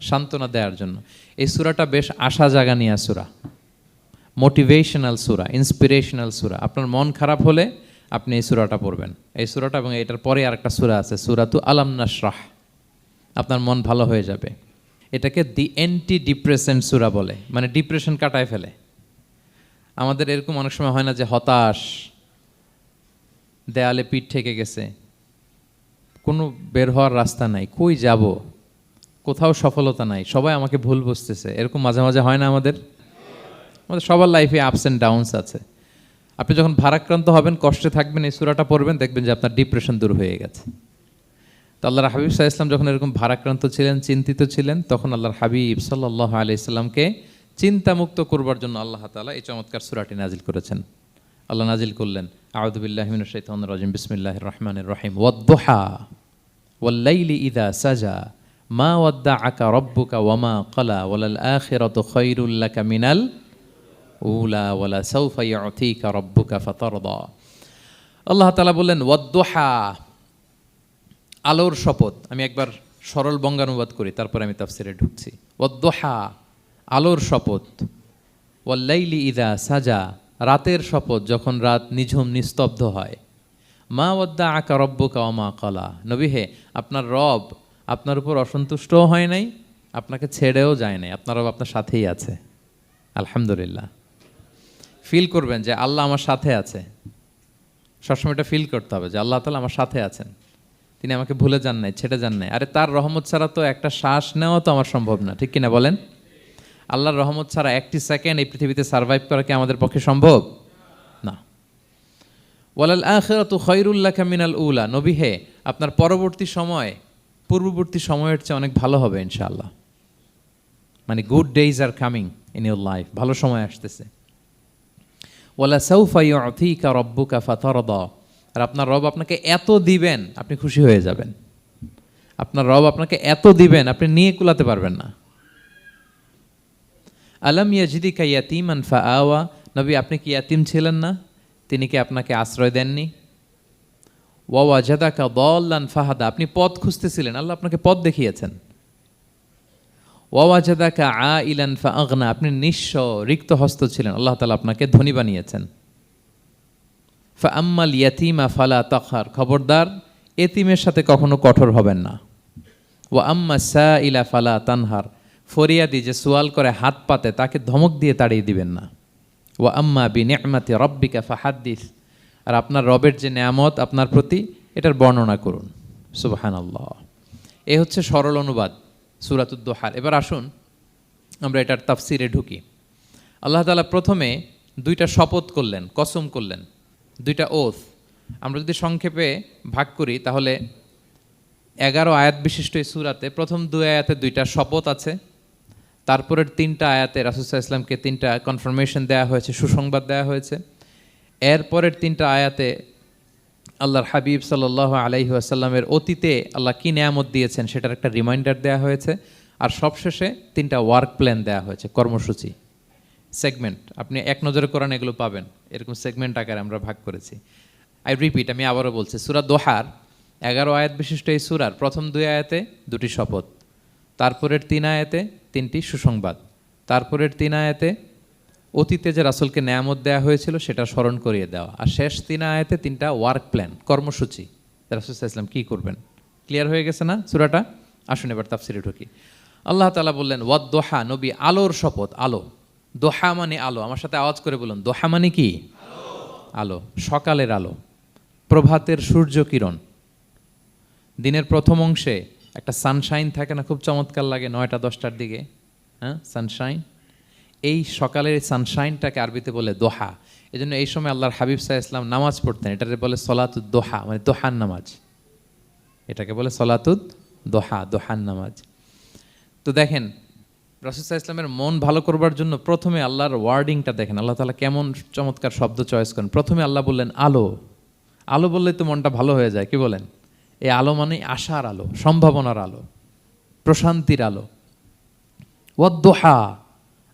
সান্ত্বনা দেওয়ার জন্য। এই সূরাটা বেশ আশা জাগানিয়া সূরা, মোটিভেশনাল সূরা, ইন্সপিরেশনাল সূরা। আপনার মন খারাপ হলে আপনি এই সূরাটা পড়বেন, এই সূরাটা, এবং এটার পরে আরেকটা সূরা আছে, সূরাতু আলাম নাশরাহ, আপনার মন ভালো হয়ে যাবে। এটাকে দি অ্যান্টি ডিপ্রেসেন্ট সূরা বলে, মানে ডিপ্রেশন কাটায় ফেলে। আমাদের এরকম অনেক সময় হয় না যে হতাশ, দেয়ালে পিঠ ঠেকে গেছে, কোনো বের হওয়ার রাস্তা নাই, কই যাব, কোথাও সফলতা নাই, সবাই আমাকে ভুল বুঝতেছে, এরকম মাঝে মাঝে হয় না আমাদের? আমাদের সবার লাইফে আপস অ্যান্ড ডাউনস আছে। আপনি যখন ভারাক্রান্ত হবেন, কষ্টে থাকবেন, এই সূরাটা পড়বেন, দেখবেন যে আপনার ডিপ্রেশন দূর হয়ে গেছে। তো আল্লাহর হাবিব সাল্লাল্লাহু আলাইহি ওয়াসাল্লাম যখন এরকম ভারাক্রান্ত ছিলেন, চিন্তিত ছিলেন, তখন আল্লাহর হাবিব সাল্লাল্লাহু আলাইহি ওয়াসাল্লামকে চিন্তামুক্ত করবার জন্য আল্লাহ তাআলা এই চমৎকার সূরাটি নাজিল করেছেন। আল্লাহ নাজিল করলেন, আউযু বিল্লাহি মিনাশ শাইতানির রাজিম, বিসমিল্লাহির রহমানির রহিম, ওয়াদ-দুহা ওয়াল-লাইলি ইযা সাজা মা ওয়াদ্দাআকা রাব্বুকা ওয়া মা ক্বালা ওয়ালাল আখিরাতু খায়রুল লাকা মিনাল উলা ওয়ালা সাউফা ইউতিকা রাব্বুকা ফাতারদা। আল্লাহ তাআলা বললেন ওয়াদ-দুহা, আলোর শপথ। আমি একবার সরল বঙ্গানুবাদ করি, তারপর আমি তাফসিরে ঢুকছি। ওয়াদ-দুহা, আলোর শপথ। ওয়াল-লাইলি ইযা সাজা, রাতের শপথ, যখন রাত নিঝুম নিস্তব্ধ হয়। মা ওয়াদ্দাআকা রাব্বুকা ওয়া মা ক্বালা, নবী হে, আপনার রব আপনার উপর অসন্তুষ্টও হয় নাই, আপনাকে ছেড়েও যায় নাই, আপনার রব আপনার সাথেই আছে। আলহামদুলিল্লাহ। ফিল করবেন যে আল্লাহ আমার সাথে আছে, সবসময় এটা ফিল করতে হবে যে আল্লাহ তাআলা আমার সাথে আছেন, তিনি আমাকে ভুলে যান নাই, ছেড়ে যান নাই। আরে তার রহমত ছাড়া তো একটা শ্বাস নেওয়া তো আমার সম্ভব না, ঠিক কিনা বলেন? আল্লাহর রহমত ছাড়া একটি সেকেন্ড এই পৃথিবীতে সার্ভাইভ করা কি আমাদের পক্ষে সম্ভব না। ওয়ালাল আখিরাতু খায়রুল লাকা মিনাল উলা, নবী হে, আপনার পরবর্তী সময় পূর্ববর্তী সময়ের চেয়ে অনেক ভালো হবে ইনশাআল্লাহ। মানে good days are coming in your life, ভালো সময় আসতেছে। ওয়ালা সাউফা ইউতিকা রাব্বুকা ফাতারদা, আর আপনার রব আপনাকে এত দিবেন আপনি খুশি হয়ে যাবেন। আপনার রব আপনাকে এত দিবেন আপনি নিয়ে কুলাতে পারবেন না। আলাম ইয়াজিদিকা ইয়াতীমান ফাআওয়া, নবী আপনি কি ইয়াতীম ছিলেন না, তিনি কি আপনাকে আশ্রয় দেননি? ওয়া ওয়াজাদাকা দাল্লান ফাহাদা, আপনি পথ খুঁজতেছিলেন, আল্লাহ আপনাকে পথ দেখিয়েছেন। ওয়া ওয়াজাদাকা আইলান ফাআগনা, আপনি নিঃস্ব রিক্ত হস্ত ছিলেন, আল্লাহ তাআলা আপনাকে ধনী বানিয়েছেন। ফাআম্মাল ইয়াতীমা ফালা তাকহার, খবরদার এতিমের সাথে কখনো কঠোর হবেন না। ওয়া আম্মা সাইলা ফালা তানহার, ফরিয়াদি যে সোয়াল করে হাত পাতে তাকে ধমক দিয়ে তাড়িয়ে দিবেন না। ওয়া আম্মা বিনি'মাতি রাব্বিকা ফাহাদ্দিস, আর আপনার রবের যে নেয়ামত আপনার প্রতি, এটার বর্ণনা করুন। সুবহানাল্লাহ। এ হচ্ছে সরল অনুবাদ সূরাতুদ দুহার। এবার আসুন আমরা এটার তাফসিরে ঢুকি। আল্লাহ তাআলা প্রথমে দুইটা শপথ করলেন, কসম করলেন, দুইটা ওথ। আমরা যদি সংক্ষেপে ভাগ করি তাহলে 11 আয়াত বিশিষ্ট এই সূরাতে প্রথম 2 আয়াতে দুইটা শপথ আছে, তারপরের 3টা আয়াতে রাসূল সাল্লাল্লাহু আলাইহি ওয়াসাল্লামকে 3টা কনফার্মেশন দেওয়া হয়েছে, সুসংবাদ দেওয়া হয়েছে। এরপরের 3টা আয়াতে আল্লাহর হাবিব সাল্লাল্লাহু আলাইহি ওয়াসাল্লামের অতীতে আল্লাহ কী নেয়ামত দিয়েছেন সেটার একটা রিমাইন্ডার দেওয়া হয়েছে। আর সবশেষে 3টা ওয়ার্ক প্ল্যান দেওয়া হয়েছে, কর্মসূচি, সেগমেন্ট। আপনি এক নজরে কোরআন এগুলো পাবেন, এরকম সেগমেন্ট আকারে আমরা ভাগ করেছি। আই রিপিট, আমি আবারও বলছি, সূরা দোহার 11 আয়াত বিশিষ্ট এই সূরার প্রথম 2 আয়াতে 2টি শপথ, তারপরের 3 আয়াতে 3টি সুসংবাদ, তারপরের 3 আয়াতে অতীতে যে রাসূলকে নেয়ামত দেওয়া হয়েছিল সেটা স্মরণ করিয়ে দেওয়া, আর শেষ 3 আয়াতে 3টা ওয়ার্ক প্ল্যান, কর্মসূচি, রাসূল সাল্লাল্লাহু আলাইহি ওয়াসাল্লাম কী করবেন। ক্লিয়ার হয়ে গেছে না সূরাটা? আসুন এবার তাফসিরে ঢুকি। আল্লাহ তাআলা বললেন ওয়াদ-দুহা, নবী আলোর শপথ। আলো, দোহা মানে আলো। আমার সাথে আওয়াজ করে বলুন, দোহা মানে কি? আলো, সকালের আলো, প্রভাতের সূর্য কিরণ। দিনের প্রথম অংশে একটা সানশাইন থাকে না, খুব চমৎকার লাগে 9টা 10টার দিকে, হ্যাঁ, সানশাইন। এই সকালের সানশাইনটাকে আরবিতে বলে দোহা। এই জন্য এই সময় আল্লাহর হাবিব সাল্লাল্লাহু আলাইহি ওয়াসাল্লাম নামাজ পড়তেন, এটাকে বলে সলাতুদ দোহা, মানে দোহান নামাজ। এটাকে বলে সলাতুদ দোহা, দোহান নামাজ। তো দেখেন রাসূল সাল্লাল্লাহু আলাইহি ওয়াসাল্লামের মন ভালো করবার জন্য প্রথমে আল্লাহর ওয়ার্ডিংটা দেখেন, আল্লাহ তাআলা কেমন চমৎকার শব্দ চয়েস করেন। প্রথমে আল্লাহ বললেন আলো। আলো বললে তো মনটা ভালো হয়ে যায়, কি বলেন? এই আলো মানে আশার আলো, সম্ভাবনার আলো, প্রশান্তির আলো। ওয়াদ-দুহা,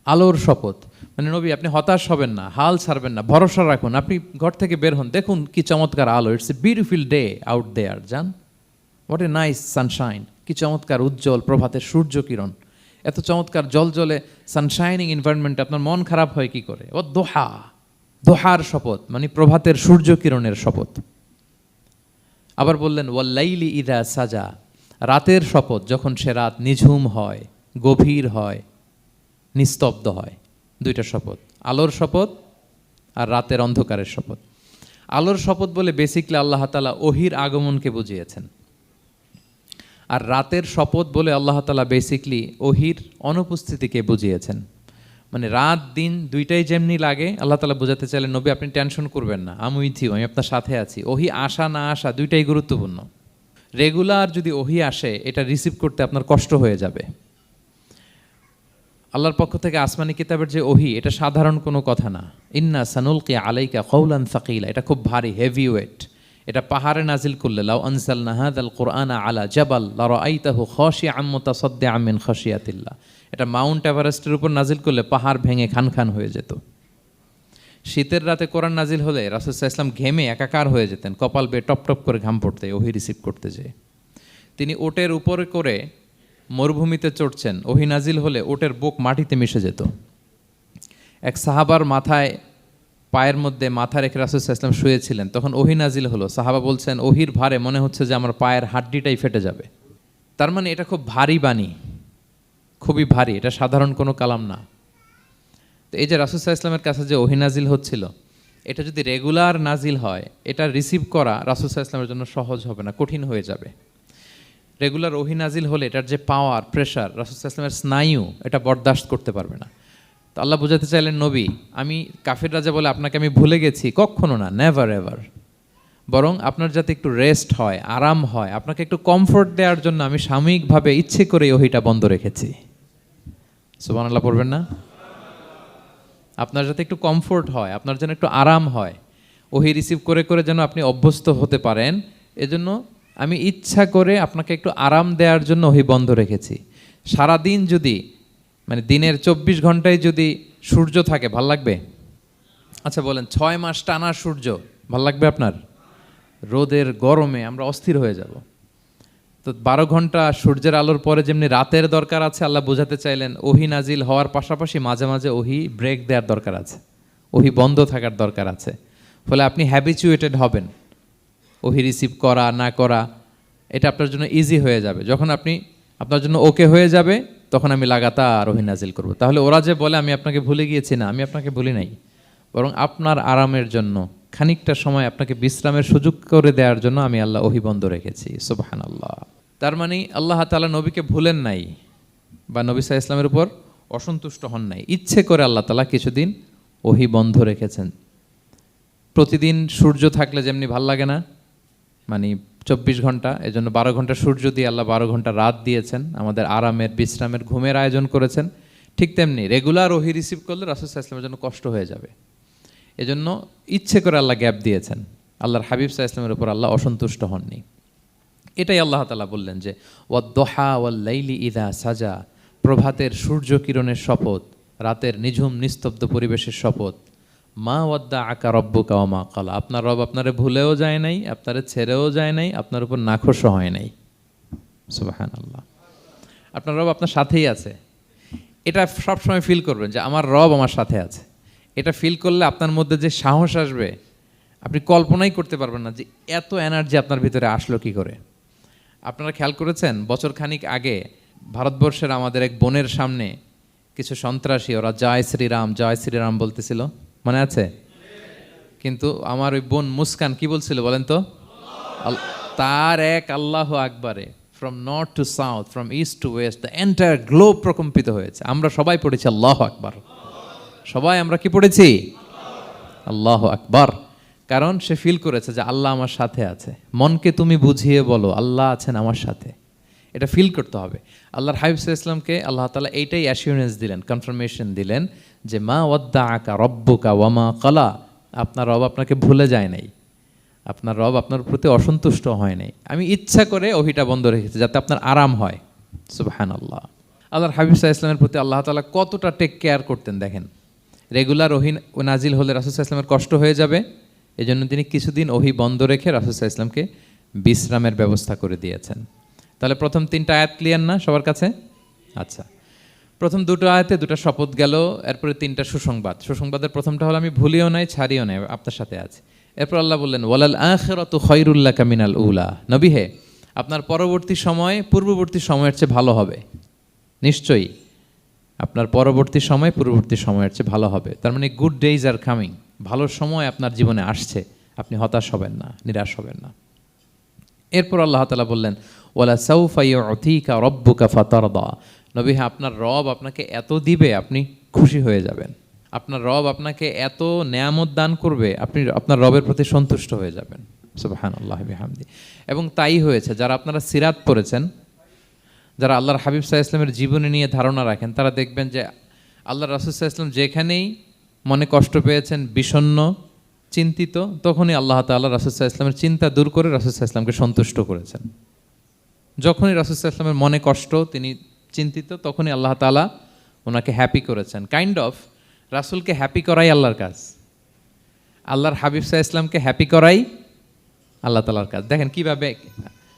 আলোর শপথ। মানে নবী আপনি হতাশ হবেন না, হাল ছাড়বেন না, ভরসা রাখুন। আপনি ঘর থেকে বের হন, দেখুন কি চমৎকার আলো, it's a beautiful day out there, যান, হোয়াট এ নাইস সানশাইন, কি চমৎকার উজ্জ্বল প্রভাতের সূর্য কিরণ। এত চমৎকার জলজলে সানশাইনিং এনভায়রনমেন্টে আপনার মন খারাপ হয় কি করে? ও দোহা, দোহার শপথ মানে প্রভাতের সূর্য কিরণের শপথ। আবার বললেন ওয়াল্লাইলি ইদা সাজা, রাতের শপথ যখন সে রাত নিঝুম হয়, গভীর হয়, নিস্তব্ধ হয়। দুইটা শপথ, আলোর শপথ আর রাতের অন্ধকারের শপথ। আলোর শপথ বলে বেসিকলি আল্লাহ তাআলা ওহির আগমনকে বুঝিয়েছেন, আর রাতের শপথ বলে আল্লাহ তাআলা বেসিকলি ওহির অনুপস্থিতিকে বুঝিয়েছেন। মানে রাত দিন দুইটাই যেমনি লাগে, আল্লাহ তাআলা বোঝাতে চাইলেন নবী আপনি টেনশন করবেন না, আমি উইথ ইউ, আমি আপনার সাথে আছি। ওহি আসা না আসা দুইটাই গুরুত্বপূর্ণ। রেগুলার যদি ওহি আসে এটা রিসিভ করতে আপনার কষ্ট হয়ে যাবে। আল্লাহর পক্ষ থেকে আসমানি কিতাবের যে ওহি, এটা সাধারণ কোনো কথা না। ইন্না সানুলকি আলাইকা কওলান সাকিলা, এটা খুব ভারী, হেভি ওয়েট। এটা পাহাড়ে নাজিল করলে লাউ আনজালনা হাযাল কুরআনা আলা জাবাল লারাআইতাহু খাশিআম মুতাসাদ্দিআম মিন খাশিয়াতিল্লাহ, এটা মাউন্ট এভারেস্টের উপর নাজিল করলে পাহাড় ভেঙে খান খান হয়ে যেত। শীতের রাতে কোরআন নাজিল হলে রাসূল সাল্লাল্লাহু আলাইহি ওয়াসাল্লাম ঘেমে একাকার হয়ে যেতেন, কপাল বেয়ে টপ টপ করে ঘাম পড়তে ওহি রিসিভ করতে যেয়ে। তিনি ওটের উপরে করে মরুভূমিতে চড়ছেন, ওহি নাজিল হলে ওটের বুক মাটিতে মিশে যেত। এক সাহাবার মাথায় পায়ের মধ্যে মাথা রেখে রাসূল সাল্লাল্লাহু আলাইহি ওয়াসাল্লাম শুয়েছিলেন, তখন ওহি নাজিল হলো। সাহাবা বলছেন ওহির ভারে মনে হচ্ছে যে আমার পায়ের হাড্ডিটাই ফেটে যাবে। তার মানে এটা খুব ভারী বাণী, খুবই ভারী, এটা সাধারণ কোনো কালাম না। তো এই যে রাসূল সাল্লাল্লাহু আলাইহি ওয়াসাল্লামের কাছে যে ওহি নাজিল হচ্ছিল, এটা যদি রেগুলার নাজিল হয়, এটা রিসিভ করা রাসূল সাল্লাল্লাহু আলাইহি ওয়াসাল্লামের জন্য সহজ হবে না, কঠিন হয়ে যাবে। রেগুলার ওহি নাজিল হলে এটার যে পাওয়ার, প্রেশার, রাসূল সাল্লাল্লাহু আলাইহি ওয়াসাল্লামের স্নায়ু এটা বরদাস্ত করতে পারবে না। তো আল্লাহ বোঝাতে চাইলেন নবী আমি কাফির রাজা বলে আপনাকে আমি ভুলে গেছি, কখনো না, নেভার এভার। বরং আপনার যাতে একটু রেস্ট হয়, আরাম হয়, আপনাকে একটু কমফোর্ট দেওয়ার জন্য আমি সাময়িকভাবে ইচ্ছে করে ওহিটা বন্ধ রেখেছি। সুবহানাল্লাহ পড়বেন না? আপনার যাতে একটু কমফোর্ট হয়, আপনার যেন একটু আরাম হয়, ওহি রিসিভ করে করে যেন আপনি অভ্যস্ত হতে পারেন, এজন্য আমি ইচ্ছা করে আপনাকে একটু আরাম দেওয়ার জন্য ওহি বন্ধ রেখেছি। সারাদিন যদি মানে দিনের 24 ঘন্টায় যদি সূর্য থাকে ভাল লাগবে? আচ্ছা বলেন 6 মাস টানা সূর্য ভাল লাগবে আপনার? রোদের গরমে আমরা অস্থির হয়ে যাব। তো 12 ঘন্টা সূর্যের আলোর পরে যেমনি রাতের দরকার আছে, আল্লাহ বোঝাতে চাইলেন ওহি নাজিল হওয়ার পাশাপাশি মাঝে মাঝে ওহি ব্রেক দেওয়ার দরকার আছে, ওহি বন্ধ থাকার দরকার আছে। ফলে আপনি হ্যাবিচুয়েটেড হবেন, ওহি রিসিভ করা না করা এটা আপনার জন্য ইজি হয়ে যাবে। যখন আপনি আপনার জন্য ওকে হয়ে যাবে তখন আমি লাগাতার ওহি নাজিল করব। তাহলে ওরা যে বলে আমি আপনাকে ভুলে গিয়েছি, না, আমি আপনাকে ভুলি নাই, বরং আপনার আরামের জন্য খানিকটা সময় আপনাকে বিশ্রামের সুযোগ করে দেওয়ার জন্য আমি আল্লাহ ওহি বন্ধ রেখেছি। সুবহানাল্লাহ। তার মানে আল্লাহ তাআলা নবীকে ভুলেন নাই বা নবী সাল্লাল্লাহু আলাইহি ওয়াসাল্লামের উপর অসন্তুষ্ট হন নাই, ইচ্ছে করে আল্লাহ তাআলা কিছুদিন ওহি বন্ধ রেখেছেন। প্রতিদিন সূর্য থাকলে যেমনি ভাল লাগে না, মানে 24 ঘন্টা, এজন্য 12 ঘন্টা সূর্য দিয়ে আল্লাহ 12 ঘন্টা রাত দিয়েছেন, আমাদের আরামের, বিশ্রামের, ঘুমের আয়োজন করেছেন। ঠিক তেমনি রেগুলার ওহি রিসিভ করলে রাসূল সাল্লাল্লাহু আলাইহি ওয়াসাল্লামের জন্য কষ্ট হয়ে যাবে, এজন্য ইচ্ছে করে আল্লাহ গ্যাপ দিয়েছেন। আল্লাহর হাবিব সাল্লাল্লাহু আলাইহি ওয়াসাল্লামের উপর আল্লাহ অসন্তুষ্ট হননি। এটাই আল্লাহ তাআলা বললেন যে ওয়াদ-দুহা ওয়াল-লাইলি ইযা সাজা, প্রভাতের সূর্য কিরণের শপথ, রাতের নিঝুম নিস্তব্ধ পরিবেশের শপথ। মা ওয়াদ্দাআকা রাব্বুকা ওয়া মা ক্বালা, আপনার রব আপনারে ভুলেও যায় নাই, আপনারে ছেড়েও যায় নাই, আপনার উপর নাখোশও হয় নাই। সুবহানাল্লাহ। আপনার রব আপনার সাথেই আছে, এটা সবসময় ফিল করবেন যে আমার রব আমার সাথে আছে। এটা ফিল করলে আপনার মধ্যে যে সাহস আসবে আপনি কল্পনাই করতে পারবেন না যে এত এনার্জি আপনার ভিতরে আসলো কি করে। আপনারা খেয়াল করেছেন বছর খানিক আগে ভারতবর্ষের আমাদের এক বোনের সামনে কিছু সন্ত্রাসী, ওরা জয় শ্রীরাম জয় শ্রীরাম বলতেছিল, মনে আছে? কিন্তু আমার ওই বোন মুস্কান কি বলছিল বলেন তো? তার এক আল্লাহু আকবারে from north to south, from east to west, the entire globe প্রকম্পিত হয়েছে। আমরা সবাই পড়েছি আল্লাহু আকবার, সবাই আমরা কি পড়েছি? আল্লাহু আকবার। কারণ সে ফিল করেছে যে আল্লাহ আমার সাথে আছে। মনকে তুমি বুঝিয়ে বলো আল্লাহ আছেন আমার সাথে, এটা ফিল করতে হবে। আল্লাহর হাবিব সাল্লাল্লাহু আলাইহি ওয়াসাল্লামকে আল্লাহ তাআলা এইটাই অ্যাসিউরেন্স দিলেন, কনফার্মেশন দিলেন যে মা ওয়াদ্দাআকা রাব্বুকা ওয়া মা ক্বালা, আপনার রব আপনাকে ভুলে যায় নাই, আপনার রব আপনার প্রতি অসন্তুষ্ট হয় নাই। আমি ইচ্ছা করে ওহিটা বন্ধ রেখেছি যাতে আপনার আরাম হয়। সুবহানাল্লাহ। আল্লাহর হাবিব সাল্লাল্লাহু আলাইহি ওয়াসাল্লামের প্রতি আল্লাহ তাআলা কতটা টেক কেয়ার করতেন দেখেন। রেগুলার ওহি নাজিল হলে রাসূল সাল্লাল্লাহু আলাইহি ওয়াসাল্লামের কষ্ট হয়ে যাবে, এজন্য তিনি কিছুদিন ওহি বন্ধ রেখে রাসূল সাল্লাল্লাহু আলাইহি ওয়াসাল্লামকে বিশ্রামের ব্যবস্থা করে দিয়েছেন। তাহলে প্রথম 3টা আয়াত ক্লিয়ার না সবার কাছে? আচ্ছা, প্রথম দুটো আয়াতে দুটো শপথ গেল, এরপরে তিনটা সুসংবাদ। সুসংবাদের প্রথমটা হলো আমি ভুলিও নাই ছাড়িও নাই, আপনার সাথে আছে। এরপর আল্লাহ বললেন ওয়ালাল আখিরাতু খায়রুল লাকা মিনাল উলা, নবী হে আপনার পরবর্তী সময় পূর্ববর্তী সময়ের চেয়ে ভালো হবে, নিশ্চয়ই আপনার পরবর্তী সময় পূর্ববর্তী সময়ের চেয়ে ভালো হবে। তার মানে গুড ডেইজ আর কামিং, ভালো সময় আপনার জীবনে আসছে, আপনি হতাশ হবেন না, নিরাশ হবেন না। এরপর আল্লাহ তাআলা বললেন ওয়ালা সাউফা ইউতিকা রাব্বুকা ফাতারদা, নবী হ্যাঁ আপনার রব আপনাকে এত দিবে আপনি খুশি হয়ে যাবেন, আপনার রব আপনাকে এত নেয়ামত দান করবে আপনি আপনার রবের প্রতি সন্তুষ্ট হয়ে যাবেন। সুবহানাল্লাহ বিহামদি। এবং তাই হয়েছে। যারা আপনারা সিরাত পড়েছেন, যারা আল্লাহর হাবিব সাল্লাল্লাহু আলাইহি ওয়াসাল্লামের জীবনী নিয়ে ধারণা রাখেন, তারা দেখবেন যে আল্লাহ রাসূল সাল্লাল্লাহু আলাইহি ওয়াসাল্লাম যেখানেই মনে কষ্ট পেয়েছেন, বিষণ্ণ, চিন্তিত, তখনই আল্লাহ তাআলা রাসূল সাল্লাল্লাহু আলাইহি ওয়াসাল্লামের চিন্তা দূর করে রাসূল সাল্লাল্লাহু আলাইহি ওয়াসাল্লামকে সন্তুষ্ট করেছেন। যখনই রাসূল সাল্লাল্লাহু আলাইহি ওয়াসাল্লামের মনে কষ্ট, তিনি চিন্তিত, তখনই আল্লাহ তাআলা ওনাকে হ্যাপি করেছেন। কাইন্ড অফ রাসূলকে হ্যাপি করাই আল্লাহর কাজ, আল্লাহর হাবিব সাল্লাল্লাহু আলাইহি ওয়াসাল্লামকে হ্যাপি করাই আল্লাহ তাআলার কাজ। দেখেন কিভাবে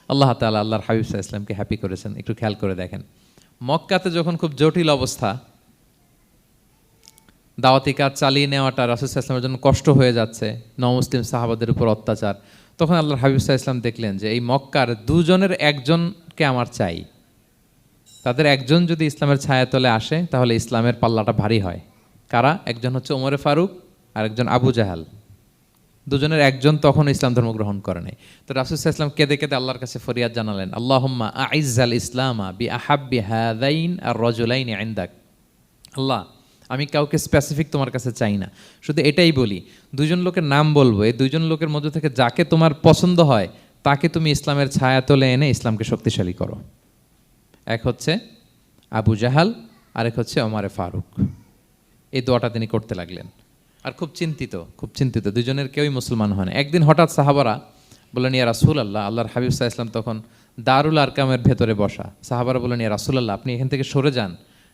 আল্লাহ তাআলা আল্লাহর হাবিব সাল্লাল্লাহু আলাইহি ওয়াসাল্লামকে হ্যাপি করেছেন, একটু খেয়াল করে দেখেন। মক্কাতে যখন খুব জটিল অবস্থা, দাওয়াতি কাজ চালিয়ে নেওয়াটা রাসূল সাল্লাল্লাহু আলাইহি ওয়াসাল্লামের জন্য কষ্ট হয়ে যাচ্ছে, নমুসলিম সাহাবাদের উপর অত্যাচার, তখন আল্লাহর হাবিব সাল্লাল্লাহু আলাইহি ওয়াসাল্লাম দেখলেন যে এই মক্কার দুজনের একজনকে আমার চাই, তাদের একজন যদি ইসলামের ছায়াতলে আসে তাহলে ইসলামের পাল্লাটা ভারী হয়। কারা? একজন হচ্ছে ওমরে ফারুক আর একজন আবু জাহাল, দুজনের একজন তখন ইসলাম ধর্ম গ্রহণ করে নাই। তো রাসূল সাল্লাল্লাহু আলাইহি ওয়াসাল্লাম কেঁদে কেঁদে আল্লাহর কাছে ফরিয়াদ জানালেন, আল্লাহুম্মা আইজ্জাল ইসলামা বি আহাব্বি হাযাইন আর রাজুলাইন ইনদাক। আল্লাহ আমি কাউকে স্পেসিফিক তোমার কাছে চাই না, শুধু এটাই বলি, দুজন লোকের নাম বলবো, এই দুজন লোকের মধ্যে থেকে যাকে তোমার পছন্দ হয় তাকে তুমি ইসলামের ছায়াতলে এনে ইসলামকে শক্তিশালী করো। এক হচ্ছে আবু জাহাল, আরেক হচ্ছে ওমরে ফারুক। এই দোয়াটা তিনি করতে লাগলেন। আর খুব চিন্তিত, দুজনের কেউই মুসলমান হয় না। একদিন হঠাৎ সাহাবারা বললেন ইয়া রাসূলুল্লাহ, আল্লাহর হাবিব সাল্লাল্লাহু আলাইহি ওয়াসাল্লাম তখন দারুল আরকামের ভেতরে বসা। সাহাবারা বললেন ইয়া রাসূলুল্লাহ আপনি এখান থেকে সরে যান,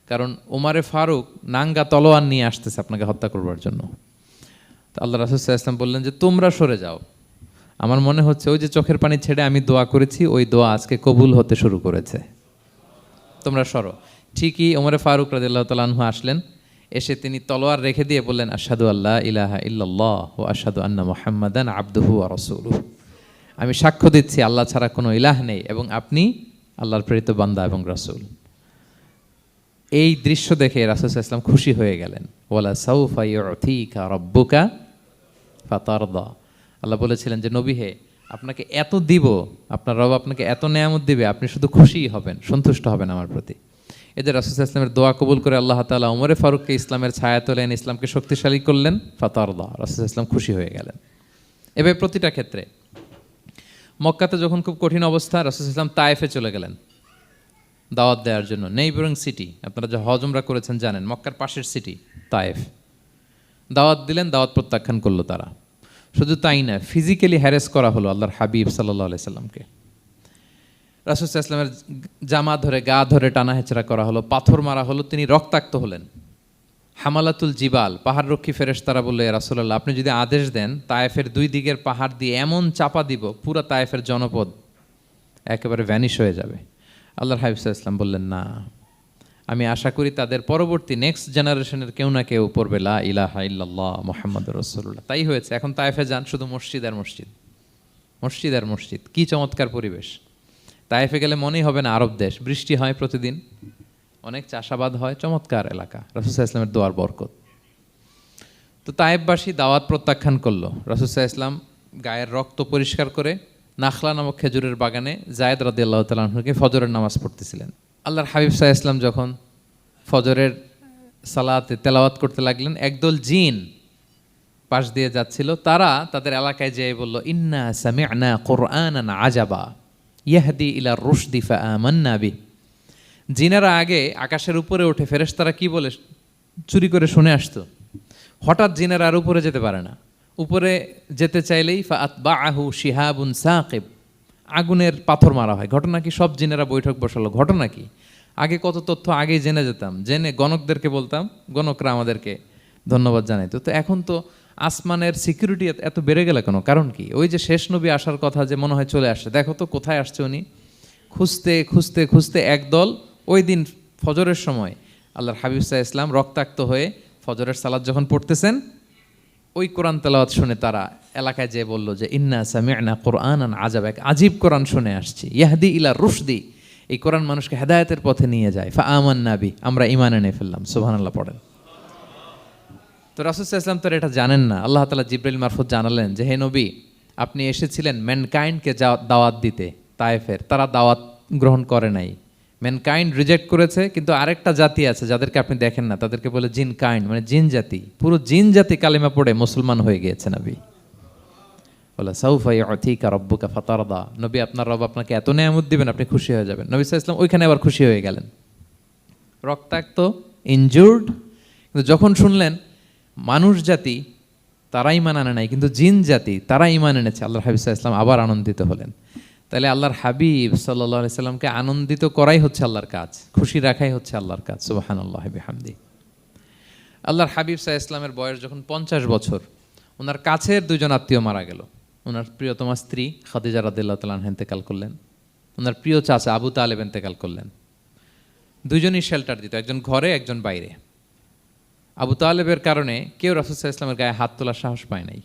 কারণ ওমরে ফারুক নাঙ্গা তলোয়ার নিয়ে আসতেছে আপনাকে হত্যা করবার জন্য। তো আল্লাহ রাসূল সাল্লাল্লাহু আলাইহি ওয়াসাল্লাম বললেন যে তোমরা সরে যাও, আমার মনে হচ্ছে ওই যে চোখের পানি ছেড়ে আমি দোয়া করেছি ওই দোয়া আজকে কবুল হতে শুরু করেছে, তোমরা সরো। ঠিকই ওমরে ফারুক রাদিয়াল্লাহু তাআলা আনহু আসলেন, এসে তিনি তলোয়ার রেখে দিয়ে বললেন আশহাদু আল্লা ইলাহা ইল্লাল্লাহ ওয়া আশহাদু আন্না মুহাম্মাদান আবদুহু ওয়া রাসূলুহু, আমি সাক্ষ্য দিচ্ছি আল্লাহ ছাড়া কোনো ইলাহ নেই এবং আপনি আল্লাহর প্রেরিত বান্দা এবং রাসূল। এই দৃশ্য দেখে রাসূল সাল্লাল্লাহু আলাইহি ওয়াসাল্লাম খুশি হয়ে গেলেন। ওয়ালা সাউফা ইউতিকা রাব্বুকা ফাতারদা, আল্লাহ বলেছিলেন যে নবী হে আপনাকে এত দিব, আপনার রব আপনাকে এত নেয়ামত দিবে, আপনি শুধু খুশিই হবেন, সন্তুষ্ট হবেন আমার প্রতি। এদের রাসূল সাল্লাল্লাহু আলাইহি ওয়াসাল্লামের দোয়া কবুল করে আল্লাহ তাআলা ওমরে ফারুককে ইসলামের ছায়াতলে এনে ইসলামকে শক্তিশালী করলেন। ফাতারদা, রাসূল সাল্লাল্লাহু আলাইহি ওয়াসাল্লাম খুশি হয়ে গেলেন। এভাবে প্রতিটা ক্ষেত্রে। মক্কাতে যখন খুব কঠিন অবস্থা, রাসূল সাল্লাল্লাহু আলাইহি ওয়াসাল্লাম তায়েফে চলে গেলেন দাওয়াত দেওয়ার জন্য। নেইবরিং সিটি, আপনারা যে হজ উমরা করেছেন জানেন, মক্কার পাশের সিটি তায়েফ। দাওয়াত দিলেন, দাওয়াত প্রত্যাখ্যান করলো তারা। শুধু তাই না, ফিজিক্যালি হ্যারেস করা হলো আল্লাহর হাবিব সাল্লাল্লাহু আলাইহি সাল্লামকে। রাসূল সাল্লাল্লাহু আলাইহি ওয়াসাল্লামের জামা ধরে, গা ধরে টানা হেঁচড়া করা হলো, পাথর মারা হলো, তিনি রক্তাক্ত হলেন। হামালাতুল জিবাল, পাহাড়রক্ষী ফেরেশতারা বলল ইয়া রাসূলুল্লাহ আপনি যদি আদেশ দেন তায়েফের দুই দিকের পাহাড় দিয়ে এমন চাপা দিব পুরো তায়েফের জনপদ একেবারে ভ্যানিশ হয়ে যাবে। আল্লাহর হাবিব সাল্লাল্লাহু আলাইহি ওয়াসাল্লাম বললেন না, আমি আশা করি তাদের পরবর্তী নেক্সট জেনারেশনের কেউ না কেউ পড়বে লা ইলাহা ইল্লাল্লাহ মুহাম্মাদুর রাসূলুল্লাহ। তাই হয়েছে। এখন তায়েফে যান, শুধু মসজিদ আর মসজিদ, মসজিদ আর মসজিদ। কি চমৎকার পরিবেশ! তায়েফে গেলে মনেই হবে না আরব দেশ। বৃষ্টি হয় প্রতিদিন, অনেক চাষাবাদ হয়, চমৎকার এলাকা, রাসূল সাল্লাল্লাহু আলাইহি ওয়াসাল্লামের দোয়ার বরকত। তো তায়েফবাসী দাওয়াত প্রত্যাখ্যান করলো। রাসূল সাল্লাল্লাহু আলাইহি ওয়াসাল্লাম গায়ের রক্ত পরিষ্কার করে নাখলা নামক খেজুরের বাগানে যায়েদ রাদিয়াল্লাহু তাআলা আনহুকে ফজরের নামাজ পড়তেছিলেন। আল্লাহর হাবিব সাল্লাল্লাহু আলাইহি ওয়াসাল্লাম যখন ফজরের সালাতে তেলাওয়াত করতে লাগলেন, একদল জিন পাশ দিয়ে যাচ্ছিল, তারা তাদের এলাকায় যেয়ে বলল ইন্না সামি'না কুরআনান আজাবা ইয়াহদি ইলা রুশদি ফাআমান্না বিহি। জিনেরা আগে আকাশের উপরে ওঠে, ফেরেশতারা কি বলে চুরি করে শুনে আসতো। হঠাৎ জিনেরা আর উপরে যেতে পারে না, উপরে যেতে চাইলেই ফাআতবাআহু শিহাবুন সাকিব, আগুনের পাথর মারা হয়। ঘটনা কি? সব জিনেরা বৈঠক বসালো। ঘটনা কি? আগে কত তথ্য আগেই জেনে যেতাম, জেনে গণকদেরকে বলতাম, গণকরা আমাদেরকে ধন্যবাদ জানাইতো। তো এখন তো আসমানের সিকিউরিটি এত বেড়ে গেল কেন? কারণ কি? ওই যে শেষ নবী আসার কথা যে মনে হয় চলে আসছে, দেখো তো কোথায় আসছে উনি। খুঁজতে খুঁজতে খুঁজতে একদল ওই দিন ফজরের সময় আল্লাহর হাবিব সাল্লাল্লাহু আলাইহি ওয়াসাল্লাম রক্তাক্ত হয়ে ফজরের সালাত যখন পড়তেছেন, ওই কোরআন তেলাওয়াত শুনে তারা এলাকায় যেয়ে বলল যে ইন্না সামি'না কুরআনান আজাব, এক আজীব কোরআন শুনে আসছি, ইয়াহদি ইলা রুশদি, এই কোরআন মানুষকে হেদায়েতের পথে নিয়ে যায়। ফা আমান্না বি, আমরা ঈমান এনে ফেললাম। সুবহানাল্লাহ পড়েন। তো রাসূল সাল্লাল্লাহু আলাইহি ওয়াসাল্লাম তো এটা জানেন না। আল্লাহ তাআলা জিবরাইল মারফত জানালেন যে হে নবী, আপনি এসেছিলেন ম্যানকাইন্ডকে দাওয়াত দিতে তায়েফের, তারা দাওয়াত গ্রহণ করে নাই, ম্যানকাইন্ড রিজেক্ট করেছে। কিন্তু আরেকটা জাতি আছে যাদেরকে আপনি দেখেন না, তাদেরকে বলে জিন কাইন্ড, মানে জিন জাতি। পুরো জিন জাতি কালিমা পড়ে মুসলমান হয়ে গিয়েছে নবী। বলে সাউফা ইউতিকা রাব্বুকা ফাতারদা, নবী আপনার রব আপনাকে এত নেয়ামত দিবেন আপনি খুশি হয়ে যাবেন। নবী সাল্লাল্লাহু আলাইহি ওয়াসাল্লাম ওইখানে আবার খুশি হয়ে গেলেন, রক্তাক্ত, ইনজুর্ড। কিন্তু যখন শুনলেন মানুষ জাতি তারা ঈমান আনে নাই, কিন্তু জিন জাতি তারা ঈমান এনেছে, আল্লাহর হাবিব সাল্লাল্লাহু আলাইহি ওয়াসাল্লাম আবার আনন্দিত হলেন। তাহলে আল্লাহর হাবিব সাল্লাল্লাহু আলাইহি সাল্লামকে আনন্দিত করাই হচ্ছে আল্লাহর কাজ, খুশি রাখাই হচ্ছে আল্লাহর কাজ। সুবহানাল্লাহি বিহামদি। আল্লাহর হাবিব সাল্লাল্লাহু আলাইহি ওয়াসাল্লামের বয়স যখন 50 বছর, ওনার কাছের দুজন আত্মীয় মারা গেল। ওনার প্রিয়তমা স্ত্রী খাদিজা রাদিয়াল্লাহু তাআলা আনহা ইন্তেকাল করলেন, ওনার প্রিয় চাচা আবু তালেব ইন্তেকাল করলেন। দুজনই শেল্টার দিত, একজন ঘরে একজন বাইরে। আবু তালেবের কারণে কেউ রাসূল সাল্লাল্লাহু আলাইহি ওয়াসাল্লামের গায়ে হাত তোলার সাহস পায় নাই।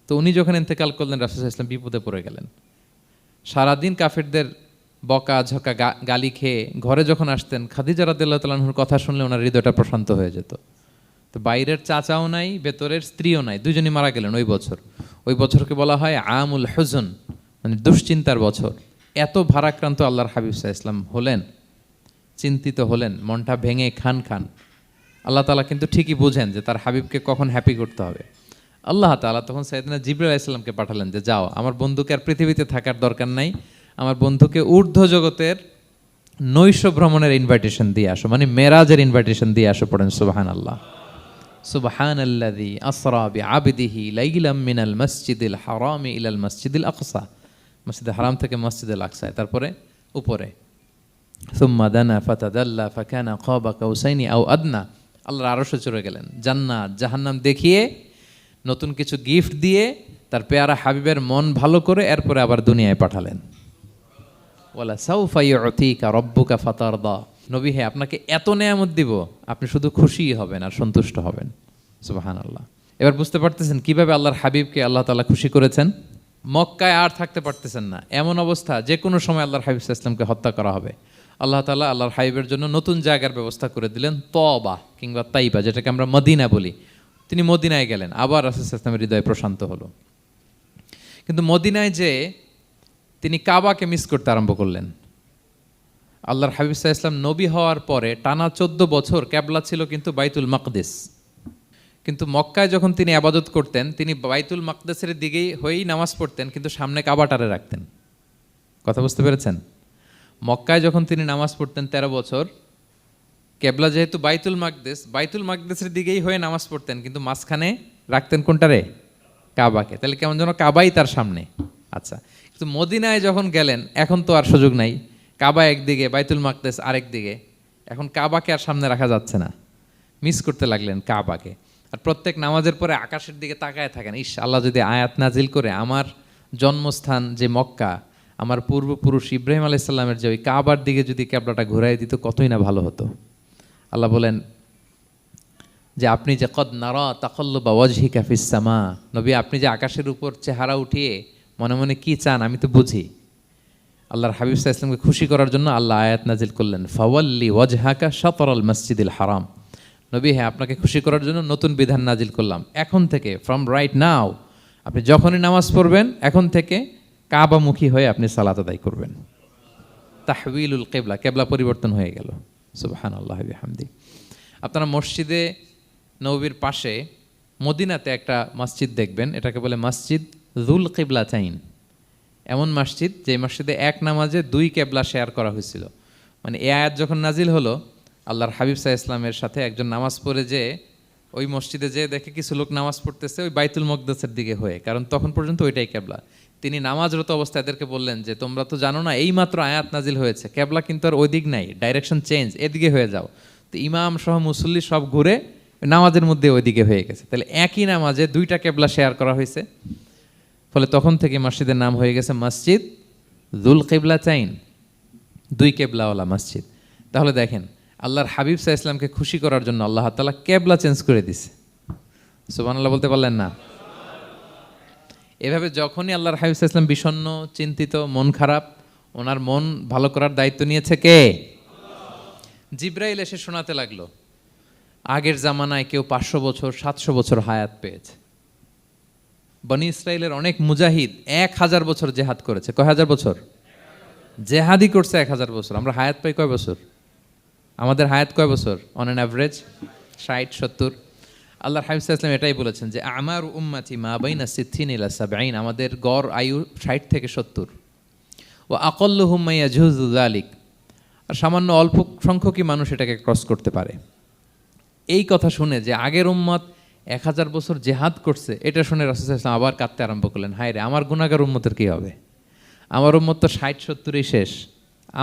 তো উনি যখন ইন্তেকাল করলেন, রাসূল সাল্লাল্লাহু আলাইহি ওয়াসাল্লাম বিপদে পড়ে গেলেন। সারাদিন কাফেরদের বকা ঝকা গালি খেয়ে ঘরে যখন আসতেন, খাদিজা রাদিয়াল্লাহু তাআলা আনহার কথা শুনলে ওনার হৃদয়টা প্রশান্ত হয়ে যেত। তো বাইরের চাচাও নাই, ভেতরের স্ত্রীও নাই, দুজনই মারা গেলেন ওই বছর। ওই বছরকে বলা হয় আমুল হুজন, মানে দুশ্চিন্তার বছর। এত ভারাক্রান্ত আল্লাহর হাবিব সাল্লাল্লাহু আলাইহি ওয়াসাল্লাম হলেন, চিন্তিত হলেন, মনটা ভেঙে খান খান। আল্লাহ তাআলা কিন্তু ঠিকই বুঝেন যে তার হাবিবকে কখন হ্যাপি করতে হবে। আল্লাহ তাআলা তখন সাইয়েদনা জিবরাইল আলাইহিস সালামকে পাঠালেন যে যাও, আমার বন্ধুকে আর পৃথিবীতে থাকার দরকার নাই, আমার বন্ধুকে ঊর্ধ্ব জগতের নৈশ ভ্রমণের ইনভাইটেশন দিয়ে আসো, মানে মেরাজের ইনভাইটেশন দিয়ে আসো। পড়েন সুবহানাল্লাহ। সুবহানাল্লাযী আসরা বিআবদিহি লাইলাম মিনাল মাসজিদিল হারামি ইলাল মাসজিদিল আকসা, মসজিদে হারাম থেকে মসজিদুল আকসায়, তারপরে উপরে সুম্মা দানা ফাতাদাল্লা ফাকানা কাবা কাউসাইনি আও আদনা। আল্লাহর আরশে চড়ে গেলেন, জান্নাত জাহান্নাম দেখিয়ে, নতুন কিছু গিফট দিয়ে, তার পেয়ারা হাবিবের মন ভালো করে এরপরে আবার দুনিয়ায় পাঠালেন। ওয়ালা সাউফা ইউতিকা রাব্বুকা ফাতারদা, নবী হে আপনাকে এত নেয়ামত দিব, আপনি শুধু খুশিই হবেন আর সন্তুষ্ট হবেন। সুবহানাল্লাহ। এবার বুঝতে পারতেছেন কিভাবে আল্লাহর হাবিবকে আল্লাহ তাআলা খুশি করেছেন। মক্কায় আর থাকতে পারতেছেন না, এমন অবস্থা যে কোনো সময় আল্লাহর হাবিব সাল্লাল্লাহু আলাইহি ওয়াসাল্লামকে হত্যা করা হবে। আল্লাহ তাআলা আল্লাহর হাবিবের জন্য নতুন জায়গার ব্যবস্থা করে দিলেন, তওবা কিংবা তাইবা, যেটাকে আমরা মদিনা বলি। তিনি মদিনায় গেলেন, আবার রাসূল সাল্লাল্লাহু আলাইহি ওয়াসাল্লামের হৃদয় প্রশান্ত হলো। কিন্তু মদিনায় যে তিনি কাবাকে মিস করতে আরম্ভ করলেন। আল্লাহর হাবিব সাল্লাল্লাহু আলাইহি ওয়াসাল্লাম নবী হওয়ার পরে টানা 14 বছর কিবলা ছিল কিন্তু বাইতুল মাকদিস। কিন্তু মক্কায় যখন তিনি ইবাদত করতেন, তিনি বাইতুল মাকদিসের দিকেই হয়েই নামাজ পড়তেন, কিন্তু সামনে কাবাটারে রাখতেন। কথা বুঝতে পেরেছেন? মক্কায় যখন তিনি নামাজ পড়তেন 13 বছর, কেবলা যেহেতু বাইতুল মাকদিসের দিকেই হয়ে নামাজ পড়তেন, কিন্তু মাঝখানে রাখতেন কোনটারে? কাবাকে। তাহলে কেমন যেন কাবাই তার সামনে। আচ্ছা, কিন্তু মদিনায় যখন গেলেন, এখন তো আর সুযোগ নাই, কাবা একদিকে, বাইতুল মাকদিস আরেক দিকে, এখন কাবাকে আর সামনে রাখা যাচ্ছে না, মিস করতে লাগলেন কাবাকে। আর প্রত্যেক নামাজের পরে আকাশের দিকে তাকায় থাকেন, ইস আল্লাহ যদি আয়াত নাজিল করে আমার জন্মস্থান যে মক্কা, আমার পূর্বপুরুষ ইব্রাহিম আলাইহিস সালামের যে ওই কাবার দিকে যদি ক্যাবলাটা ঘুরাই দিত, কতই না ভালো হতো। আল্লাহ বলেন যে আপনি যে কদ নারা তাকাল্লুবা ওয়াজহিকা ফিস সামা, নবী আপনি যে আকাশের উপর চেহারা উঠিয়ে মনে মনে কি চান আমি তো বুঝি। আল্লাহর হাবিব সাল্লাল্লাহু আলাইহি ওয়াসাল্লামকে খুশি করার জন্য আল্লাহ আয়াত নাজিল করলেন, ফাওয়াল্লি ওয়াজহাকা শাতরাল মাসজিদিল হারাম। নবী হ্যাঁ, আপনাকে খুশি করার জন্য নতুন বিধান নাজিল করলাম। এখন থেকে, ফ্রম রাইট নাও, আপনি যখনই নামাজ পড়বেন এখন থেকে কাবামুখী হয়ে আপনি সালাত আদায় করবেন। তাহউইলুল কিবলা, কিবলা পরিবর্তন হয়ে গেল। সুবহানাল্লাহি বিহামদি। আপনারা মসজিদে নববীর পাশে মদিনাতে একটা মসজিদ দেখবেন, এটাকে বলে মসজিদ যুল কিবলাতাইন। এমন মসজিদ যে মসজিদে এক নামাজে 2 কিবলা শেয়ার করা হয়েছিল। মানে এই আয়াত যখন নাজিল হলো, আল্লাহর হাবিব সাল্লাল্লাহু আলাইহি ওয়াসাল্লামের সাথে একজন নামাজ পড়ে যে ওই মসজিদে যে দেখে কিছু লোক নামাজ পড়তেছে ওই বাইতুল মাকদিসের দিকে হয়ে, কারণ তখন পর্যন্ত ওইটাই কিবলা। তিনি নামাজরত অবস্থায় এদেরকে বললেন যে তোমরা তো জানো না এইমাত্র আয়াত নাজিল হয়েছে, কিবলা কিন্তু আর ওই দিক নাই, ডাইরেকশন চেঞ্জ, এদিকে হয়ে যাও। তো ইমাম সহ মুসল্লি সব ঘুরে নামাজের মধ্যে ওইদিকে হয়ে গেছে। তাহলে একই নামাজে 2টা কিবলা শেয়ার করা হয়েছে, ফলে তখন থেকে মসজিদের নাম হয়ে গেছে মসজিদ যুল কিবলাতাইন, 2 কিবলাওয়ালা মসজিদ। তাহলে দেখেন আল্লাহর হাবিব সাল্লাল্লাহু আলাইহি ওয়াসাল্লামকে খুশি করার জন্য আল্লাহ তাআলা কিবলা চেঞ্জ করে দিছে। সুবহানাল্লাহ বলতে পারলেন না? এভাবে যখনই আল্লাহর হাবিব সাল্লাল্লাহু আলাইহি ওয়াসাল্লাম বিষণ্ণ, চিন্তিত, মন খারাপ, ওনার মন ভালো করার দায়িত্ব নিয়েছে কে? জিবরাইল এসে শোনাতে লাগলো, আগের জামানায় কেউ 500 বছর 700 বছর হায়াত পেয়েছে। বনি ইসরাইলের অনেক মুজাহিদ 1000 বছর জেহাদ করেছে। কয় হাজার বছর? জেহাদি করছে 1000 বছর। আমরা হায়াত পাই কয় বছর? আমাদের হায়াত কয় বছর অন অ্যান অ্যাভারেজ? 60-70। আল্লাহর হাবিব সাল্লাল্লাহু আলাইহি ওয়াসাল্লাম এটাই বলেছেন যে আমার উম্মতি মা বাইনা সিত্তিন ইলা 70, আমাদের গড় আয়ু 60 থেকে 70। ওয়া আকাল্লুহুম মা ইয়াজুজু যালিক, আর সামান্য অল্প সংখ্যকই মানুষ এটাকে ক্রস করতে পারে। এই কথা শুনে যে আগের উম্মত 1000 বছর জেহাদ করছে, এটা শুনে রাসূল সাল্লাল্লাহু আলাইহি ওয়াসাল্লাম আবার কাঁদতে আরম্ভ করলেন, হায় রে আমার গুনাহগার উম্মতের কি হবে? আমার উম্মত তো 60-70ই শেষ,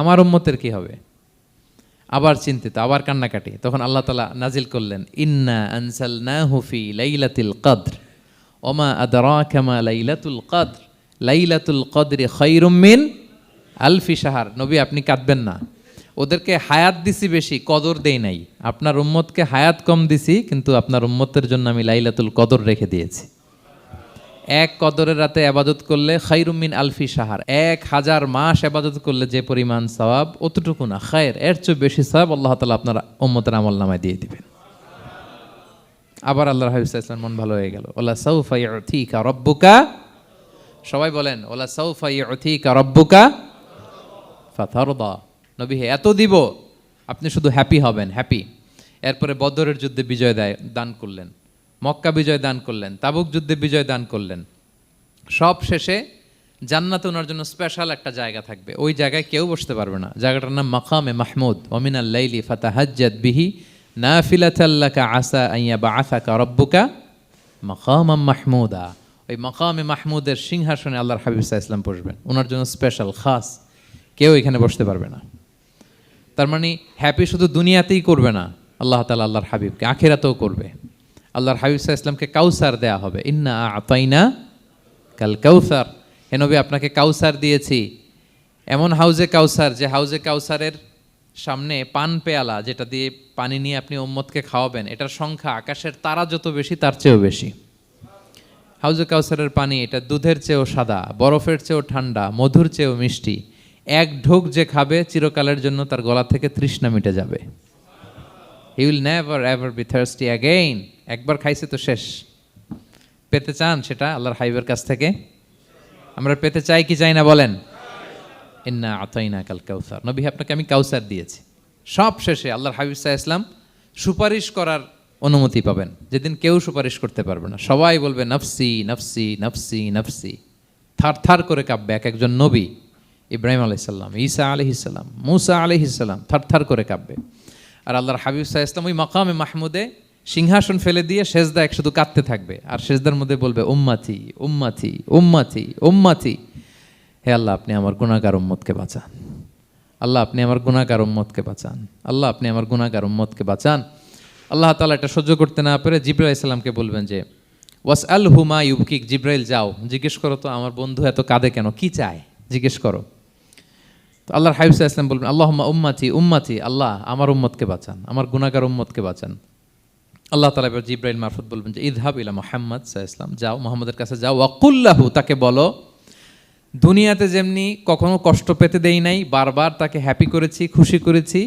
আমার উম্মতের কি হবে? আবার চিন্তিত, আবার কান্নাকাটি। তখন আল্লাহ তাআলা নাজিল করলেন, ইন্না আনজালনাহু ফি লাইলাতিল কদর ওমা আদরাকা মা লাইলাতুল কদর লাইলাতুল কদরি খায়রুম মিন আলফি শাহর। নবী আপনি কাঁদবেন না, ওদেরকে হায়াত দিছি বেশি, কদর দেই নাই। আপনার উম্মতকে হায়াত কম দিছি, কিন্তু আপনার উম্মতের জন্য আমি লাইলাতুল কদর রেখে দিয়েছি। এক কদরের রাতে আবাদত করলে খায়রুম মিন আলফি শাহর, 1000 মাস আবাদত করলে যে পরিমাণ সওয়াব, অতটুকু না, খায়ের এর চেয়ে বেশি সওয়াব আল্লাহ তাআলা আপনার উম্মতের আমলনামায় দিয়ে দিবেন। আবার আল্লাহর হাবিব সাল্লাল্লাহু আলাইহি ওয়াসাল্লাম মন ভালো হয়ে গেল। ওয়ালা সাউফা ইউতিকা রাব্বুকা, সবাই বলেন ওয়ালা সাউফা ইউতিকা রাব্বুকা ফাতারদা। নবী হে এত দিব, আপনি শুধু হ্যাপি হবেন, হ্যাপি। এরপরে বদরের যুদ্ধে বিজয় দান করলেন, মক্কা বিজয় দান করলেন, তাবুক যুদ্ধে বিজয় দান করলেন। সব শেষে জান্নাতে ওনার জন্য স্পেশাল একটা জায়গা থাকবে, ওই জায়গায় কেউ বসতে পারবে না। জায়গাটার নাম মাকামে মাহমুদ। ওমিনাল লাইলি ফাতাহাজ্জাদ বিহি নাফিলাতাল লাকা আসা আন ইয়াবআসাকা রাব্বুকা মাকামাম মাহমুদা। ওই মাকামে মাহমুদের সিংহাসনে আল্লাহর হাবিব সাল্লাল্লাহু আলাইহি ওয়াসাল্লাম বসবেন, ওনার জন্য স্পেশাল, খাস, কেউ এখানে বসতে পারবে না। তার মানে হ্যাপি শুধু দুনিয়াতেই করবে না আল্লাহ তাআলা, আল্লাহর হাবিবকে আখিরাতেও করবে। আল্লাহর হাবিব সাল্লাল্লাহু আলাইহি ওয়াসাল্লামকে কাউসার দেয়া হবে, ইন্না আতাইনা কাল কাউসার। হে নবী আপনাকে কাউসার দিয়েছি, এমন হাউজে কাউসার যে হাউজে কাউসারের সামনে পান পেয়ালা, যেটা দিয়ে পানি নিয়ে আপনি উম্মতকে খাওয়াবেন, এটার সংখ্যা আকাশের তারা যত বেশি তার চেয়েও বেশি। হাউজে কাউসারের পানি এটা দুধের চেয়েও সাদা, বরফের চেয়েও ঠান্ডা, মধুর চেয়েও মিষ্টি। এক ঢোক যে খাবে চিরকালের জন্য তার গলা থেকে তৃষ্ণা মিটে যাবে। He will never ever be thirsty again. একবার খাইছে তো শেষ। পেতে চান সেটা আল্লাহর হাবিবের কাছ থেকে? আমরা পেতে চাই কি চাই না বলেন? ইন্না আতাইনা কাল কাউসার। নবী আপনাকে আমি কাউসার দিয়েছি। সব শেষে আল্লাহর হাবিব সাল্লাল্লাহু আলাইহি ওয়াসাল্লাম সুপারিশ করার অনুমতি পাবেন, যেদিন কেউ সুপারিশ করতে পারবে না। সবাই বলবে নফসি নফসি নফসি নফসি, থার থার করে কাঁপবে। এক একজন নবী, ইব্রাহিম আলাইহিস সালাম, ঈসা আলাইহিস সালাম, মূসা আলাইহিস সালাম, থার থার করে কাঁপবে। আর আল্লাহর হাবিব সাল্লাল্লাহু আলাইহি ওয়াসাল্লাম ওই মাকামে মাহমুদে সিংহাসন ফেলে দিয়ে সেজদায় শুধু কাঁদতে থাকবে, আর সেজদার মধ্যে বলবে উম্মতি উম্মতি উম্মতি উম্মতি। হে আল্লাহ আপনি আমার গুনাহগার উম্মতকে বাঁচান, আল্লাহ আপনি আমার গুনাহগার উম্মতকে বাঁচান, আল্লাহ আপনি আমার গুনাহগার উম্মতকে বাঁচান। আল্লাহ তাআলা এটা সহ্য করতে না পেরে জিবরাইল আলাইহিস সালামকে বলবেন যে ওয়াসআলহু মা ইউবকিক, জিবরাইল যাও জিজ্ঞেস করো তো আমার বন্ধু এত কাঁদে কেন, কি চায় জিজ্ঞেস করো। তো আল্লাহর হাবিব সাল্লাল্লাহু আলাইহি ওয়াসাল্লাম বলবেন আল্লাহুম্মা উম্মতি উম্মতি, আল্লাহ আমার উম্মতকে বাঁচান, আমার গুনাহগার উম্মতকে বাঁচান। আল্লাহ তাআলা এবার জিবরাইল মারফত বলবেন যে ইযহাব ইলা মুহাম্মদ সাল্লাল্লাহু আলাইহি ওয়াসাল্লাম, যাও মুহাম্মদের কাছে যাও, ওয়াকুল লাহু, তাকে বলো দুনিয়াতে যেমনি কখনো কষ্ট পেতে দেই নাই, বারবার তাকে হ্যাপি করেছি, খুশি করেছি।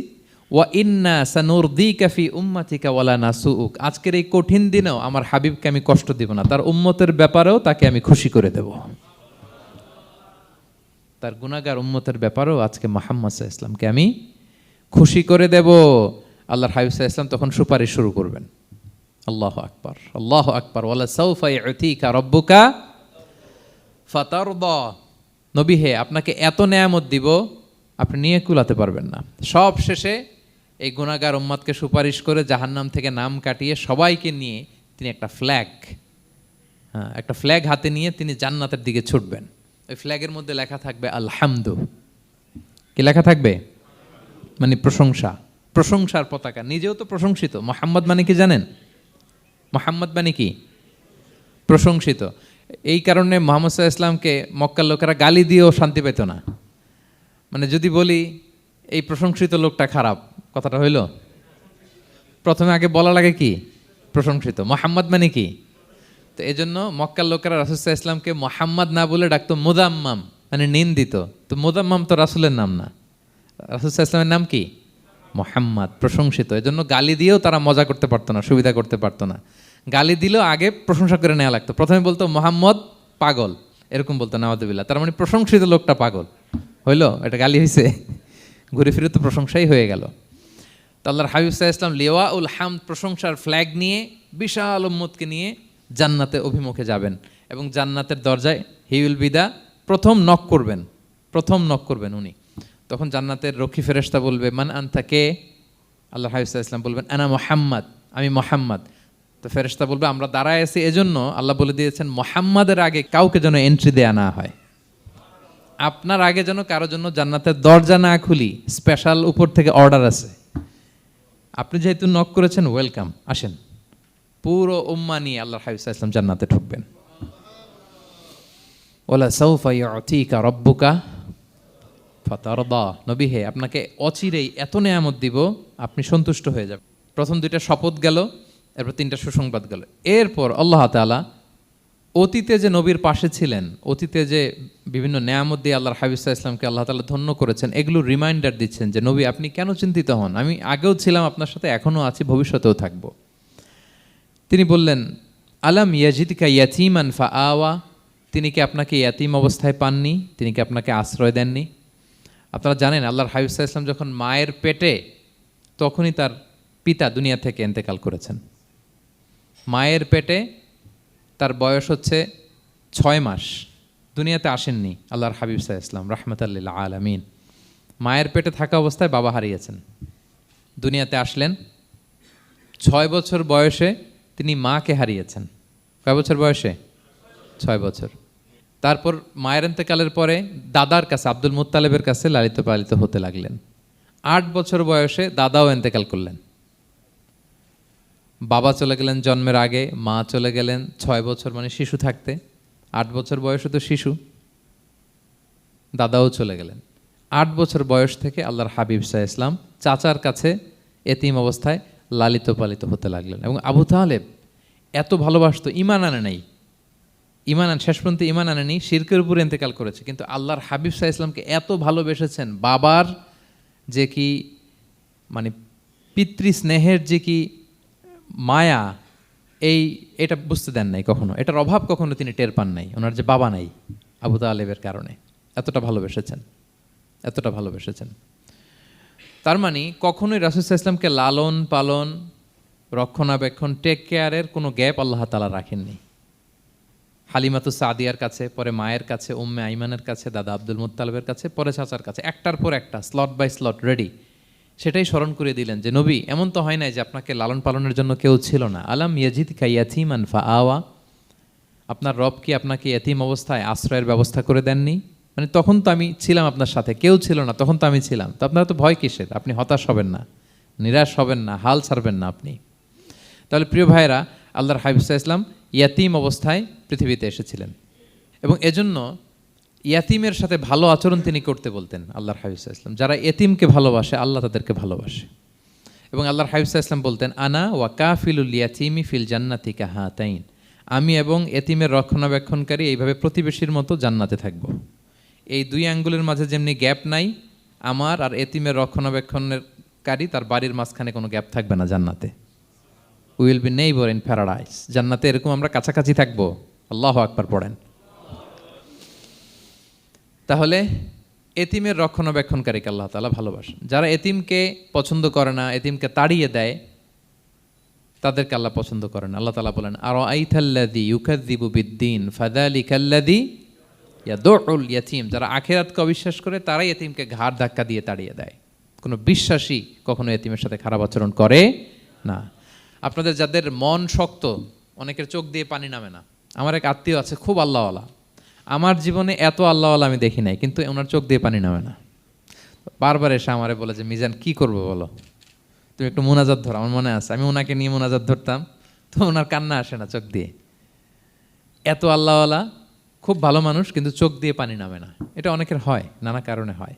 ওয়া ইন্না সানুরদিকা ফি উম্মাতিকা ওয়ালা নাসুউক, আজকের এই কঠিন দিনেও আমার হাবিবকে আমি কষ্ট দিব না, তার উম্মতের ব্যাপারেও তাকে আমি খুশি করে দেব। তার গুনাহগার উম্মতের ব্যাপারেও আজকে মুহাম্মদ সাল্লাল্লাহু আলাইহি ওয়াসাল্লামকে আমি খুশি করে দেব। আল্লাহর হাবিব সাল্লাল্লাহু আলাইহি ওয়াসাল্লাম তখন সুপারিশ শুরু করবেন। আল্লাহু আকবার, আল্লাহু আকবার। ওয়ালা সাউফা ইউতিকা রাব্বুকা ফাতারদা। নবী হে আপনাকে এত নেয়ামত দিব আপনি নিয়ে কুলাতে পারবেন না। সব শেষে এই গুনাহগার উম্মতকে সুপারিশ করে জাহান্নাম থেকে নাম কাটিয়ে সবাইকে নিয়ে তিনি একটা ফ্ল্যাগ হাতে নিয়ে তিনি জান্নাতের দিকে ছুটবেন। ওই ফ্ল্যাগের মধ্যে লেখা থাকবে আলহামদু। কি লেখা থাকবে? মানে প্রশংসা, প্রশংসার পতাকা। নিজেও তো প্রশংসিত। মুহাম্মদ মানে কি জানেন? মুহাম্মদ মানে কি? প্রশংসিত। এই কারণে মুহাম্মদ সাল্লাল্লাহু আলাইহি ওয়াসাল্লামকে মক্কার লোকেরা গালি দিয়েও শান্তি পেত না। মানে যদি বলি এই প্রশংসিত লোকটা খারাপ, কথাটা হইল? প্রথমে আগে বলা লাগে কি? প্রশংসিত। মোহাম্মদ মানে কি? তো এই জন্য মক্কার লোকেরা রাসূল সাল্লাল্লাহু আলাইহি ওয়াসাল্লামকে মোহাম্মদ না বলে ডাকতো মুদাম্মাম, মানে নিন্দিত। তো মুদাম্মাম তো রাসূলের নাম না, রাসূল সাল্লাল্লাহু আলাইহি ওয়াসাল্লামের নাম কি? মোহাম্মদ, প্রশংসিত। এই জন্য গালি দিয়েও তারা মজা করতে পারতো না, সুবিধা করতে পারতো না। গালি দিলেও আগে প্রশংসা করে নেওয়া লাগতো। প্রথমে বলতো মোহাম্মদ পাগল, এরকম বলতো নাউযুবিল্লাহ, তার মানে প্রশংসিত লোকটা পাগল। হইলো? এটা গালি হয়েছে? ঘুরে ফিরে তো প্রশংসাই হয়ে গেল। তো আল্লাহর হাবিব সাল্লাল্লাহু আলাইহি ওয়াসাল্লাম লিওয়াউল হামদ, প্রশংসার ফ্ল্যাগ নিয়ে বিশাল উম্মতকে নিয়ে জান্নাতে অভিমুখে যাবেন এবং জান্নাতের দরজায় হি উইল বি দা প্রথম নক করবেন, প্রথম নক করবেন উনি। তখন জান্নাতের রক্ষী ফেরেশতা বলবে মান আনতা, কে? আল্লাহর হাবিব সাল্লাল্লাহু আলাইহি ওয়াসাল্লাম বলবেন আনা মুহাম্মদ, আমি মুহাম্মদ। তো ফেরেশতা বলবে আমরা দাঁড়ায় আছি এজন্য আল্লাহ বলে দিয়েছেন মুহাম্মাদের আগে কাউকে যেন এন্ট্রি দেয়া না হয়। আপনার আগে যেন কারো জন্য জান্নাতের দরজা না খুলি, স্পেশাল উপর থেকে অর্ডার আছে। আপনি যেহেতু নক করেছেন, ওয়েলকাম, আসেন। পুরো উম্মাহ নিয়ে আল্লাহর হাবিব সাল্লাল্লাহু আলাইহি ওয়াসাল্লাম জান্নাতে ঢুকবেন। ওয়ালা সাউফা ইউতিকা রাব্বুকা ফাতারদা, নবী হে আপনাকে অচিরেই এত নেয়ামত দিব আপনি সন্তুষ্ট হয়ে যাবেন। প্রথম দুইটা শপথ গেল, এরপর তিনটা সুসংবাদ গেল। এরপর আল্লাহ তাআলা অতীতে যে নবীর পাশে ছিলেন, অতীতে যে বিভিন্ন নেয়ামত দিয়ে আল্লাহর হাবিব সাল্লাল্লাহু আলাইহি ওয়াসাল্লামকে আল্লাহ তাআলা ধন্য করেছেন, এগুলো রিমাইন্ডার দিচ্ছেন যে নবী আপনি কেন চিন্তিত হন, আমি আগেও ছিলাম আপনার সাথে, এখনও আছি, ভবিষ্যতেও থাকব। তিনি বললেন আলাম ইয়াজিদকা ইয়াতীমান ফাআওয়া, তিনি কি আপনাকে ইয়াতীম অবস্থায় পাননি, তিনি কি আপনাকে আশ্রয় দেননি? আপনারা জানেন আল্লাহর হাবিব সাল্লাল্লাহু আলাইহি ওয়াসাল্লাম যখন মায়ের পেটে, তখনই তার পিতা দুনিয়া থেকে ইন্তেকাল করেছেন। মায়ের পেটে তার বয়স হচ্ছে 6 মাস, দুনিয়াতে আসেননি আল্লাহর হাবিব সাল্লাল্লাহু আলাইহি ওয়াসাল্লাম রাহমাতাল লিল আলামিন। মায়ের পেটে থাকা অবস্থায় বাবা হারিয়েছেন, দুনিয়াতে আসলেন 6 বছর বয়সে তিনি মাকে হারিয়েছেন। কয় বছর বয়সে? 6 বছর। তারপর মায়ের ইন্তেকালের পরে দাদার কাছে, আব্দুল মুত্তালিবের কাছে লালিত পালিত হতে লাগলেন। 8 বছর বয়সে দাদাও ইন্তেকাল করলেন। বাবা চলে গেলেন জন্মের আগে, মা চলে গেলেন 6 বছর মানে শিশু থাকতে। 8 বছর বয়সে তো শিশু, দাদাও চলে গেলেন। 8 বছর বয়স থেকে আল্লাহর হাবিব সাল্লাল্লাহু আলাইহি ওয়াসাল্লাম চাচার কাছে এতিম অবস্থায় লালিত পালিত হতে লাগলেন। এবং আবু তালেব এত ভালোবাসতো, ইমান আনে নাই, শেষ পর্যন্ত ইমান আনেনি, শিরকের উপরে ইন্তেকাল করেছে, কিন্তু আল্লাহর হাবিব সাল্লাল্লাহু আলাইহি ওয়াসাল্লামকে এত ভালোবেসেছেন, বাবার যে কি মানে পিতৃ স্নেহের যে কি মায়া, এটা বুঝতে দেন নাই কখনো, এটার অভাব কখনো তিনি টের পান নাই, ওনার যে বাবা নাই আবু তালেবের কারণে। এতটা ভালোবেসেছেন, এতটা ভালোবেসেছেন। তার মানে কখনোই রাসূল সাল্লাল্লাহু আলাইহি ওয়াসাল্লামকে লালন পালন, রক্ষণাবেক্ষণ, টেক কেয়ারের কোনো গ্যাপ আল্লাহ তাআলা রাখেননি। হালিমাতু সাদিয়ার কাছে, পরে মায়ের কাছে, উম্মে আইমানের কাছে, দাদা আব্দুল মুত্তালিবের কাছে, পরে চাচার কাছে, একটার পর একটা স্লট বাই স্লট রেডি। সেটাই স্মরণ করে দিলেন যে নবী এমন তো হয় নাই যে আপনাকে লালন পালনের জন্য কেউ ছিল না। আলাম ইয়াজিদকা ইয়াতীমান ফাআওয়া, আপনার রব কি আপনাকে ইয়াতীম অবস্থায় আশ্রয়ের ব্যবস্থা করে দেননি? মানে তখন তো আমি ছিলাম আপনার সাথে, কেউ ছিল না, তখন তো আমি ছিলাম। তো আপনারা তো ভয় কিসের? আপনি হতাশ হবেন না, নিরাশ হবেন না, হাল ছাড়বেন না আপনি। তাহলে প্রিয় ভাইরা, আল্লাহর হাবিব সাল্লাল্লাহু আলাইহি ওয়াসাল্লাম ইয়াতীম অবস্থায় পৃথিবীতে এসেছিলেন এবং এজন্য ইয়াতীমের সাথে ভালো আচরণ তিনি করতে বলতেন আল্লাহর হাবিব সাল্লাল্লাহু আলাইহি ওয়াসাল্লাম। যারা এতিমকে ভালোবাসে আল্লাহ তাদেরকে ভালোবাসে। এবং আল্লাহর হাবিব সাল্লাল্লাহু আলাইহি ওয়াসাল্লাম বলতেন আনা ওয়া কাফিলুল ইয়াতীমি ফিল জান্নাতি কাহাতাইন, আমি এবং এতিমের রক্ষণাবেক্ষণকারী এইভাবে প্রতিবেশীর মতো জান্নাতে থাকব। এই দুই আঙ্গুলের মাঝে যেমনি গ্যাপ নাই, আমার আর এতিমের রক্ষণাবেক্ষণকারী তার বাড়ির মাঝখানে কোনো গ্যাপ থাকবে না জান্নাতে। We will be neighbour in paradise, জান্নাতে এরকম আমরা কাছাকাছি থাকবো। আল্লাহু আকবার পড়েন। তাহলে এতিমের রক্ষণাবেক্ষণকারীকে আল্লাহ তাআলা ভালোবাসেন। যারা এতিমকে পছন্দ করে না, এতিমকে তাড়িয়ে দেয়, তাদেরকে আল্লাহ পছন্দ করেন। আল্লাহ তাআলা বলেন আরাআইতাল্লাযী ইউকাযযিবু বিদ্দীন ফাযালিকাল্লাযী ইয়াদুউল ইয়াতীম, যারা আখিরাতকে অবিশ্বাস করে তারাই এতিমকে ঘাড় ধাক্কা দিয়ে তাড়িয়ে দেয়। কোনো বিশ্বাসী কখনো এতিমের সাথে খারাপ আচরণ করে না। আপনাদের যাদের মন শক্ত, অনেকের চোখ দিয়ে পানি নামে না। আমার এক আত্মীয় আছে খুব আল্লাহওয়ালা, আমার জীবনে এত আল্লাহওয়ালা আমি দেখি নাই, কিন্তু ওনার চোখ দিয়ে পানি নামে না। বারবার এসে আমারে বলে যে মিজান কি করবো বলো, তুমি একটু মোনাজাত ধরো। আমার মনে আছে আমি ওনাকে নিয়ে মোনাজাত ধরতাম, তো ওনার কান্না আসে না চোখ দিয়ে। এত আল্লাহওয়ালা, খুব ভালো মানুষ, কিন্তু চোখ দিয়ে পানি নামে না। এটা অনেকের হয়, নানা কারণে হয়।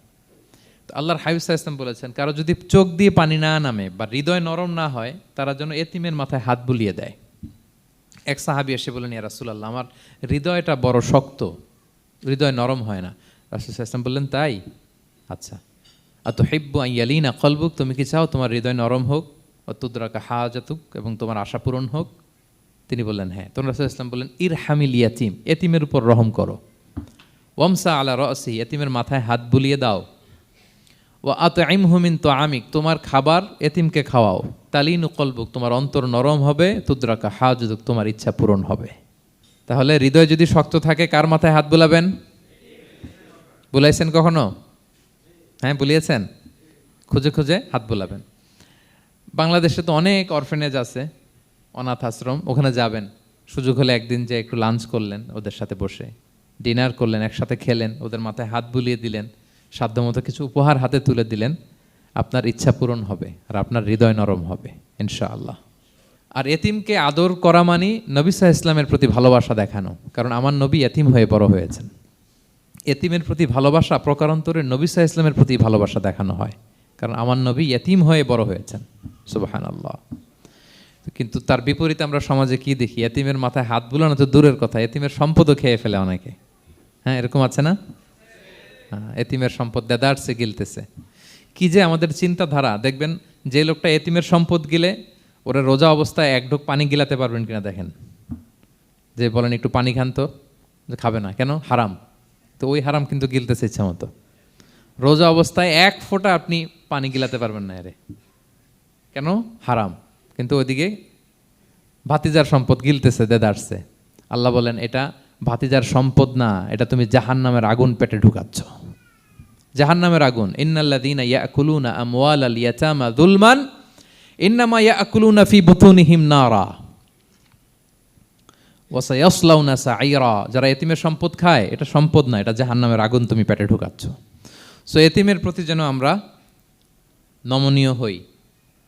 আল্লাহর হাবিব সাল্লাল্লাহু আলাইহি ওয়াসাল্লাম বলেছেন, কারো যদি চোখ দিয়ে পানি না নামে বা হৃদয় নরম না হয়, তারা যেন এতিমের মাথায় হাত বুলিয়ে দেয়। এক সাহাবী এসে বলেন, ইয়া রাসূলুল্লাহ, আমার হৃদয়টা বড় শক্ত, হৃদয় নরম হয় না। রাসূল সাল্লাল্লাহু আলাইহি ওয়াসাল্লাম বললেন, তাই? আচ্ছা, আতুহিব্বু আন ইয়ালিনা কলবুক, তুমি কি চাও তোমার হৃদয় নরম হোক, ওয়া তুদরাকা হাজাতুক, এবং তোমার আশা পূরণ হোক? তিনি বললেন, হ্যাঁ। তখন রাসূল সাল্লাল্লাহু আলাইহি ওয়াসাল্লাম বললেন, ইরহামিল ইয়াতীম, এতিমের উপর রহম করো। ওয়ামসা আলা রাসি, এতিমের মাথায় হাত বুলিয়ে দাও। ওয়া আতইমহু মিন তুআমিক, তোমার খাবার এতিমকে খাওয়াও। তালিনু কলবুক, তোমার অন্তর নরম হবে। তুদরাকা হাজাতুক, তোমার ইচ্ছা পূরণ হবে। তাহলে হৃদয় যদি শক্ত থাকে, কার মাথায় হাত বুলাবেন? বুলাইছেন কখনো? হ্যাঁ, বুলিয়েছেন? খুঁজে খুঁজে হাত বুলাবেন। বাংলাদেশে তো অনেক অরফেনেজ আছে, অনাথ আশ্রম, ওখানে যাবেন। সুযোগ হলে একদিন যে একটু লাঞ্চ করলেন ওদের সাথে বসে, ডিনার করলেন, একসাথে খেলেন, ওদের মাথায় হাত বুলিয়ে দিলেন, সাধ্যমতো কিছু উপহার হাতে তুলে দিলেন, আপনার ইচ্ছা পূরণ হবে আর আপনার হৃদয় নরম হবে ইনশাআল্লাহ। আর এতিমকে আদর করা মানে নবী সাল্লাল্লাহু আলাইহি ওয়াসাল্লামের প্রতি ভালোবাসা দেখানো, কারণ আমার নবী এতিম হয়ে বড় হয়েছেন। এতিমের প্রতি ভালোবাসা প্রকারান্তরে নবী সাল্লাল্লাহু আলাইহি ওয়াসাল্লামের প্রতি ভালোবাসা দেখানো হয়, কারণ আমার নবী এতিম হয়ে বড় হয়েছেন। সুবহানাল্লাহ। কিন্তু তার বিপরীতে আমরা সমাজে কি দেখি? এতিমের মাথায় হাত বুলানো তো দূরের কথা, এতিমের সম্পদও খেয়ে ফেলে অনেকে। হ্যাঁ, এরকম আছে না? এতিমের সম্পদ দেদারসে গিলতেছে। কি যে আমাদের চিন্তাধারা! দেখবেন যে লোকটা এতিমের সম্পদ গিলে, ওরা রোজা অবস্থায় এক ঢোক পানি গিলাতে পারবেন কিনা দেখেন। যে বলেন একটু পানি খান তো, যে খাবে না কেন? হারাম। তো ওই হারাম কিন্তু গিলতেছে ইচ্ছা মতো। রোজা অবস্থায় এক ফোঁটা আপনি পানি গিলাতে পারবেন না এরে, কেন? হারাম। কিন্তু ওইদিকে ভাতিজার সম্পদ গিলতেছে দেদারসে। আল্লাহ বলেন, এটা ভাতিজার সম্পদ না, এটা তুমি জাহান্নামের আগুন পেটে ঢুকাচ্ছ। জাহান্নামের আগুন। ইন্নাল্লাযীনা ইয়াকুলুনা আমওয়ালাল ইয়াতামা যুলমান ইন্নামা ইয়াকুলুনা ফি বুতুনিহিম নারা ওয়া সায়াসলাউনা সাঈরা। যারা এতিমের সম্পদ খায়, এটা সম্পদ না, এটা জাহান্নামের আগুন তুমি পেটে ঢুকাচ্ছ। সো এতিমের প্রতি যেন আমরা নমনীয় হই,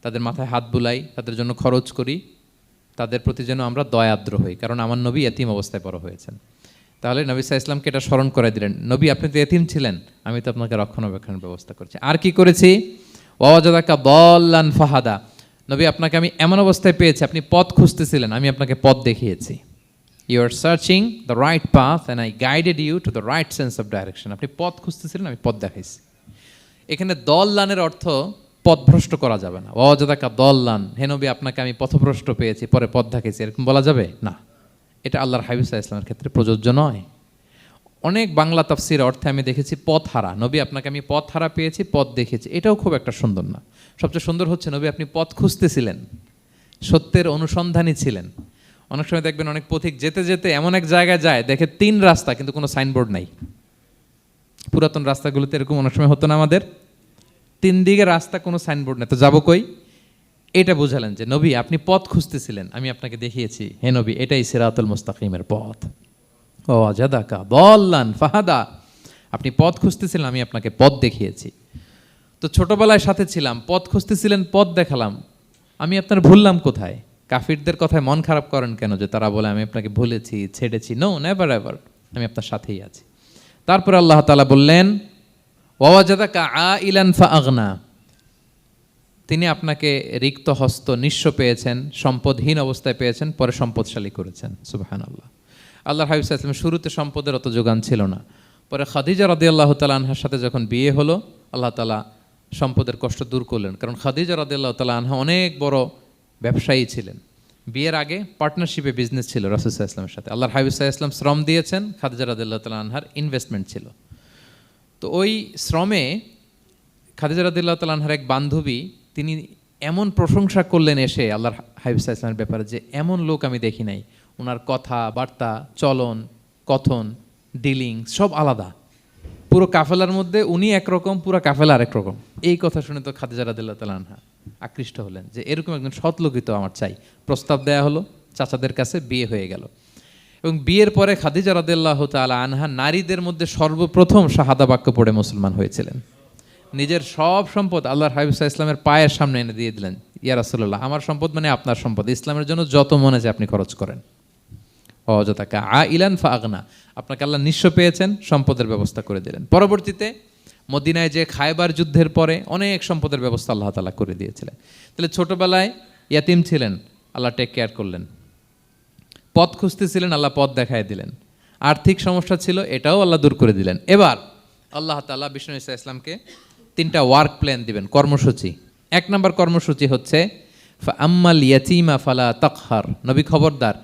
তাদের মাথায় হাত বুলাই, তাদের জন্য খরচ করি, তাদের প্রতি যেন আমরা দয়াদ্র হই, কারণ আমার নবী এতিম অবস্থায় বড় হয়েছেন। তাহলে নবী সাল্লাল্লাহু আলাইহি ওয়াসাল্লামকে এটা স্মরণ করে দিলেন, নবী আপনি তো এতিম ছিলেন, আমি তো আপনাকে রক্ষণাবেক্ষণের ব্যবস্থা করছি। আর কি করেছি? ওয়াওয়াজাদাকা দাল্লান ফাহাদা, নবী আপনাকে আমি এমন অবস্থায় পেয়েছি, আপনি পথ খুঁজতেছিলেন, আমি আপনাকে পথ দেখিয়েছি। You are searching the right path and I guided you to the right sense of direction. আপনি পথ খুঁজতেছিলেন, আমি পথ দেখাইছি। এখানে দল্লানের অর্থ পথভ্রষ্ট করা যাবে না। ওয়াজাদাকা দল্লান, হে নবী আপনাকে আমি পথভ্রষ্ট পেয়েছি, পরে পথ দেখাইছি, এরকম বলা যাবে না। এটা আল্লাহর হাবিব সাল্লাল্লাহু আলাইহি ওয়াসাল্লামের ক্ষেত্রে প্রযোজ্য নয়। অনেক বাংলা তাফসীর অর্থে আমি দেখেছি পথ হারা, নবী আপনাকে আমি পথ হারা পেয়েছি, পথ দেখেছি, এটাও খুব একটা সুন্দর না। সবচেয়ে সুন্দর হচ্ছে নবী আপনি পথ খুঁজতেছিলেন, সত্যের অনুসন্ধানী ছিলেন। অনেক সময় দেখবেন অনেক পথিক যেতে যেতে এমন এক জায়গায় যায়, দেখে 3 রাস্তা কিন্তু কোনো সাইনবোর্ড নাই। পুরাতন রাস্তাগুলোতে এরকম অনেক সময় হতো না আমাদের, 3 দিকে রাস্তা, কোনো সাইনবোর্ড নেই, তো যাবো কই? এটা বুঝালেন যে নবী আপনি পথ খুঁজতেছিলেন, আমি আপনাকে দেখিয়েছি, হে নবী এটাই সিরাতুল মুস্তাকিমের পথ। ওয়াজাদাকা দাল্লান ফাহাদা, আপনি পথ খুঁজতেছিলেন, আমি আপনাকে পথ দেখিয়েছি। তো ছোটবেলায় সাথে ছিলাম, পথ খুঁজতেছিলেন, পথ দেখালাম, আমি আপনার ভুললাম কোথায়? কাফিরদের কথায় মন খারাপ করেন কেন যে তারা বলে আমি আপনাকে ভুলেছি, ছেড়েছি? নো, নেভার এভার, আমি আপনার সাথেই আছি। তারপর আল্লাহ তাআলা বললেন ওয়াজাদাকা আইলান ফাআগনা, তিনি আপনাকে রিক্ত হস্ত, নিঃস্ব পেয়েছেন, সম্পদহীন অবস্থায় পেয়েছেন, পরে সম্পদশালী করেছেন। সুবহানাল্লাহ। আল্লাহর হাবিব সাল্লাল্লাহু আলাইহি ওয়াসাল্লাম শুরুতে সম্পদের অত যোগান ছিল না, পরে খাদিজা রাদিয়াল্লাহু তাআলা আনহার সাথে যখন বিয়ে হলো, আল্লাহ তাআলা সম্পদের কষ্ট দূর করলেন, কারণ খাদিজা রাদিয়াল্লাহু তাআলা আনহা অনেক বড় ব্যবসায়ী ছিলেন। বিয়ের আগে পার্টনারশিপে বিজনেস ছিল রাসূল সাল্লাল্লাহু আলাইহি ওয়াসাল্লামের সাথে। আল্লাহর হাবিব সাল্লাল্লাহু আলাইহি ওয়াসাল্লাম শ্রম দিয়েছেন, খাদিজা রাদিয়াল্লাহু তাআলা আনহার ইনভেস্টমেন্ট ছিল। তো ওই শ্রমে খাদিজা রাদিয়াল্লাহু তাআলা আনহার এক বান্ধবী, তিনি এমন প্রশংসা করলেন এসে আল্লাহর হাবিব সাল্লাল্লাহু আলাইহি ওয়াসাল্লামের ব্যাপারে যে এমন লোক আমি দেখি নাই, ওনার কথা বার্তা, চলন, কথন, ডিলিং সব আলাদা। পুরো কাফেলার মধ্যে উনি একরকম, পুরো কাফেলা আরেক রকম। এই কথা শুনে তো খাদিজা রাদিয়াল্লাহু তাআলা আনহা আকৃষ্ট হলেন যে এরকম একজন সৎ লোকই তো আমার চাই। প্রস্তাব দেয়া হলো, চাচাদের কাছে বিয়ে হয়ে গেল। এবং বিয়ের পরে খাদিজা রাদিয়াল্লাহু তাআলা আনহা নারীদের মধ্যে সর্বপ্রথম শাহাদা বাক্য পড়ে মুসলমান হয়েছিলেন। নিজের সব সম্পদ আল্লাহর হাবিব সাল্লাল্লাহু আলাইহি ওয়াসাল্লামের পায়ের সামনে এনে দিয়ে দিলেন, ইয়া রাসূলুল্লাহ আমার সম্পদ মানে আপনার সম্পদ, ইসলামের জন্য যত মনে চায় আপনি খরচ করেন। ওয়াজাদাকা আইলান ফাআগনা, আপনাকে আল্লাহ নিঃস্ব পেয়েছেন, সম্পদের ব্যবস্থা করে দিলেন। পরবর্তীতে মদিনায় যে খায়বার যুদ্ধের পরে অনেক সম্পদের ব্যবস্থা আল্লাহ তাআলা করে দিয়েছিলেন। তাহলে ছোটবেলায় ইয়াতিম ছিলেন, আল্লাহ টেক কেয়ার করলেন। পথ খুঁজতেছিলেন, আল্লাহ পথ দেখায় দিলেন। আর্থিক সমস্যা ছিল, এটাও আল্লাহ দূর করে দিলেন। এবার আল্লাহ তাআলা বিষ্ণু ঈসা ইসলামকে 3টা ওয়ার্ক প্ল্যান দিবেন, কর্মসূচি। 1 নম্বর কর্মসূচি হচ্ছে আম্মাল ইয়াতীমা ফালা তাকহার। নবী খবরদার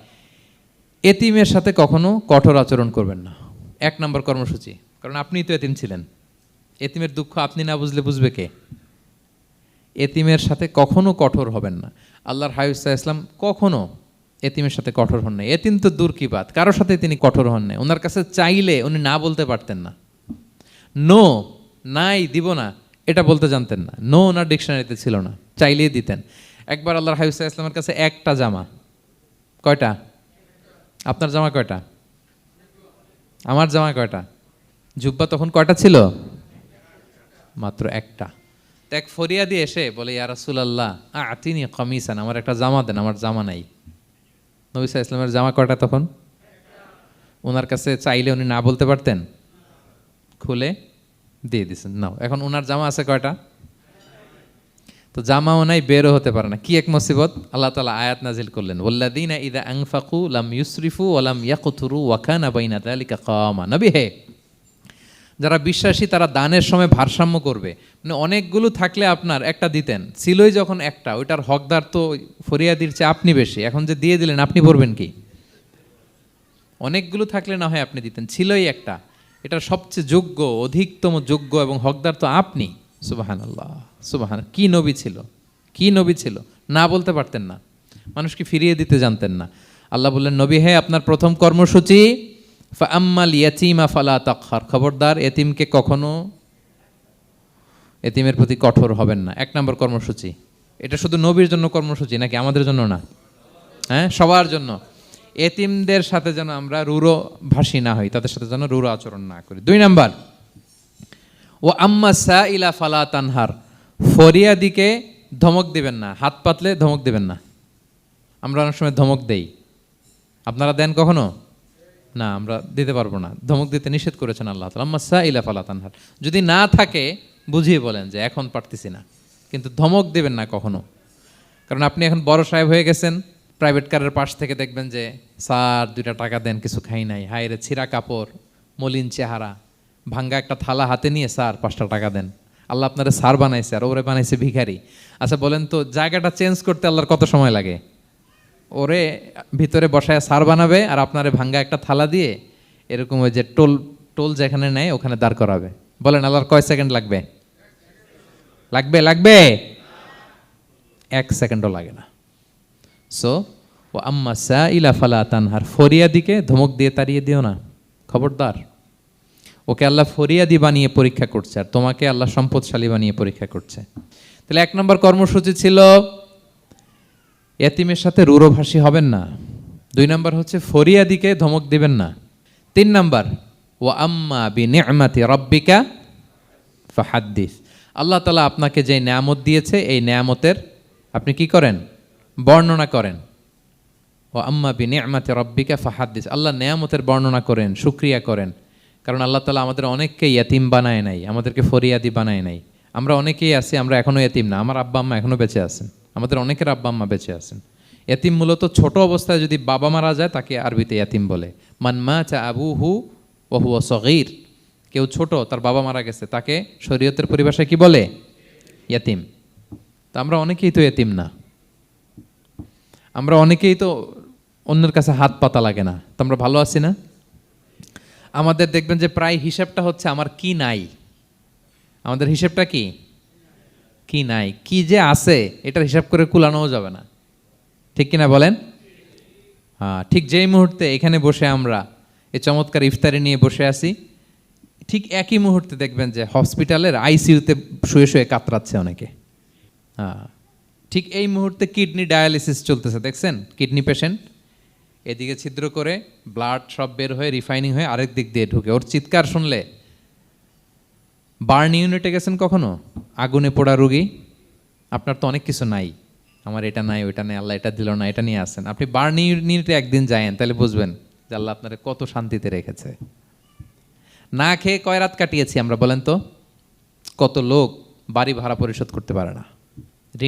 এতিমের সাথে কখনো কঠোর আচরণ করবেন না। 1 নম্বর কর্মসূচি, কারণ আপনিই তো এতিম ছিলেন। এতিমের দুঃখ আপনি না বুঝলে বুঝবে কে? এতিমের সাথে কখনো কঠোর হবেন না। আল্লাহর হাবিব সাল্লাল্লাহু আলাইহি ওয়াসাল্লাম কখনো এতিমের সাথে কঠোর হন নাই। এতিম তো দূর কি বাত, কারোর সাথে তিনি কঠোর হন নাই। ওনার কাছে চাইলে উনি না বলতে পারতেন না। নো, নাই, দিব না, এটা বলতে জানতেন না। নো ওনার ডিকশনারিতে ছিল না, চাইলেই দিতেন। একবার আল্লাহর হাবিব সাল্লাল্লাহু আলাইহি ওয়াসাল্লামের কাছে একটা জামা। কয়টা? আপনার জামা কয়টা? আমার জামা কয়টা? জুব্বা তখন কয়টা ছিল? মাত্র একটা। তো এক ফরিয়াদি এসে বলে, ইয়া রাসূলুল্লাহ আতিনি কামিসান, আমার একটা জামা দেন, আমার জামা নাই। নবী সাল্লাল্লাহু আলাইহি ওয়াসাল্লামের জামা কয়টা তখন? ওনার কাছে চাইলে উনি না বলতে পারতেন? খুলে দিয়ে দিয়েছেন, নাও। এখন ওনার জামা আছে কয়টা? তো জামাও নাই, বেরও হতে পারে না। কি এক মুসিবত! আল্লাহ তাআলা আয়াত নাজিল করলেন, ওয়াল্লাযীনা ইযা আনফাকু লাম ইউসরিফু ওয়া লাম ইয়াকতুরু ওয়া কানা বাইনা যালিকা কাওয়ামা। নবী হে, যারা বিশ্বাসী তারা দানের সময় ভারসাম্য করবে। মানে অনেকগুলো থাকলে আপনার একটা দিতেন, ছিলই যখন একটা, ওইটার হকদার তো ফরিয়াদির চেয়ে আপনি বেশি। এখন যে দিয়ে দিলেন, আপনি পড়বেন কি? অনেকগুলো থাকলে না হয় আপনি দিতেন, ছিলই একটা, এটার সবচেয়ে যোগ্য, অধিকতম যোগ্য এবং হকদার তো আপনি। সুবহানাল্লাহ, সুবহান। কি নবী ছিল, কি নবী ছিল! না বলতে পারতেন না, মানুষকে ফিরিয়ে দিতে জানতেন না। আল্লাহ বললেন, নবী হে, আপনার প্রথম কর্মসূচি ফাআম্মাল ইয়াতীমা ফালা তাকহার। খবরদার এতিমকে কখনো, এতিমের প্রতি কঠোর হবেন না। 1 নম্বর কর্মসূচি। এটা শুধু নবীর জন্য কর্মসূচি নাকি আমাদের জন্য না? হ্যাঁ, সবার জন্য। এতিমদের সাথে যেন আমরা রূঢ় ভাষী না হই, তাদের সাথে যেন রূঢ় আচরণ না করি। 2 নম্বর, ও আম্মা সাইলা ফালা তানহার। ফরিয়াদিকে ধমক দিবেন না, হাত পাতলে ধমক দিবেন না। আমরা অনেক সময় ধমক দেই, আপনারা দেন কখনো? না, আমরা দিতে পারবো না। ধমক দিতে নিষেধ করেছেন আল্লাহ তাআলা। আম্মা সাইলা ফালা তানহার। যদি না থাকে বুঝিয়ে বলেন যে এখন পারতেছি না, কিন্তু ধমক দিবেন না কখনো। কারণ আপনি এখন বড় সাহেব হয়ে গেছেন, প্রাইভেট কারের পাশ থেকে দেখবেন যে স্যার 2টা টাকা দেন, কিছু খাই নাই। হায় রে, ছিঁড়া কাপড়, মলিন চেহারা, ভাঙ্গা একটা থালা হাতে নিয়ে, স্যার 5টা টাকা দেন। আল্লাহ আপনারা স্যার বানাইছে আর ওরে বানাইছে ভিখারি। আচ্ছা বলেন তো, জায়গাটা চেঞ্জ করতে আল্লাহর কত সময় লাগে? ওরে ভিতরে বসায় স্যার বানাবে আর আপনারে ভাঙ্গা একটা থালা দিয়ে এরকম ওই যে টোল টোল যেখানে নেয় ওখানে দাঁড় করাবে। বলেন আল্লাহর কয় সেকেন্ড লাগবে? লাগবে? লাগবে? 1 সেকেন্ডও লাগে না। সো ও আম্মা সাইলা ফালা তানহার। ফরিয়াদিকে ধমক দিয়ে তাড়িয়ে দিও না, খবরদার। ওকে আল্লাহ ফরিয়াদি বানিয়ে পরীক্ষা করছে, আর তোমাকে আল্লাহ সম্পদশালী বানিয়ে পরীক্ষা করছে। তাহলে 1 নম্বর কর্মসূচি ছিল এতিমের সাথে রূঢ়ভাষী হবেন না। 2 নম্বর হচ্ছে ফরিয়াদিকে ধমক দিবেন না। 3 নম্বর, ওয়া আম্মা বিনি'মাতি রাব্বিকা ফাহাদ্দিস। আল্লাহ তাআলা আপনাকে যে নেয়ামত দিয়েছে, এই নেয়ামতের আপনি কি করেন? বর্ণনা করেন। ওয়া আম্মা বিনি'মাতি রাব্বিকা ফাহাদ্দিস। আল্লাহ নেয়ামতের বর্ণনা করেন, শুকরিয়া করেন। কারণ আল্লাহ তাআলা আমাদের অনেককে ইয়াতিম বানায় নাই, আমাদেরকে ফরিয়াদি বানায় নাই। আমরা অনেকেই আছি, আমরা এখনো ইয়াতিম না। আমার আব্বা আম্মা এখনো বেঁচে আছেন, আমাদের অনেকের আব্বা আম্মা বেঁচে আছেন। ইয়াতিম মূলত ছোট অবস্থায় যদি বাবা মারা যায় তাকে আরবিতে ইয়াতিম বলে। মান মাতা আবুহু ওয়া হুয়া সগীর। কেউ ছোট, তার বাবা মারা গেছে, তাকে শরীয়তের পরিভাষায় কি বলে? ইয়াতিম। তা আমরা অনেকেই তো ইয়াতিম না, আমরা অনেকেই তো অন্যের কাছে হাত পাতা লাগে না। তো আমরা ভালো আছি না? আমাদের দেখবেন যে প্রায় হিসাবটা হচ্ছে আমার কি নাই। আমাদের হিসাবটা কি? কি নাই, কি যে আছে এটার হিসাব করে কুলানোও যাবে না, ঠিক কিনা বলেন? হ্যাঁ, ঠিক যেই মুহূর্তে এখানে বসে আমরা এই চমৎকার ইফতারি নিয়ে বসে আছি, ঠিক একই মুহূর্তে দেখবেন যে হসপিটালের আইসিইউতে শুয়ে শুয়ে কাতরাচ্ছে অনেকে। হ্যাঁ, ঠিক এই মুহূর্তে কিডনি ডায়ালিসিস চলতেছে, দেখছেন? কিডনি পেশেন্ট, এদিকে ছিদ্র করে ব্লাড সব বের হয়ে রিফাইনিং হয়ে আরেক দিক দিয়ে ঢুকে। ওর চিৎকার শুনলে, বার্ন ইউনিটে গেছেন কখনো? আগুনে পোড়া রুগী, আপনার তো অনেক কিছু নাই, আমার এটা নাই, ওইটা নেই, আল্লাহ এটা দিল না, এটা নিয়ে আসেন। আপনি বার্ন ইউনিটে একদিন যায়েন, তাহলে বুঝবেন যে আল্লাহ আপনারে কত শান্তিতে রেখেছে। না খেয়ে কয় রাত কাটিয়েছি আমরা, বলেন তো? কত লোক বাড়ি ভাড়া পরিশোধ করতে পারে না,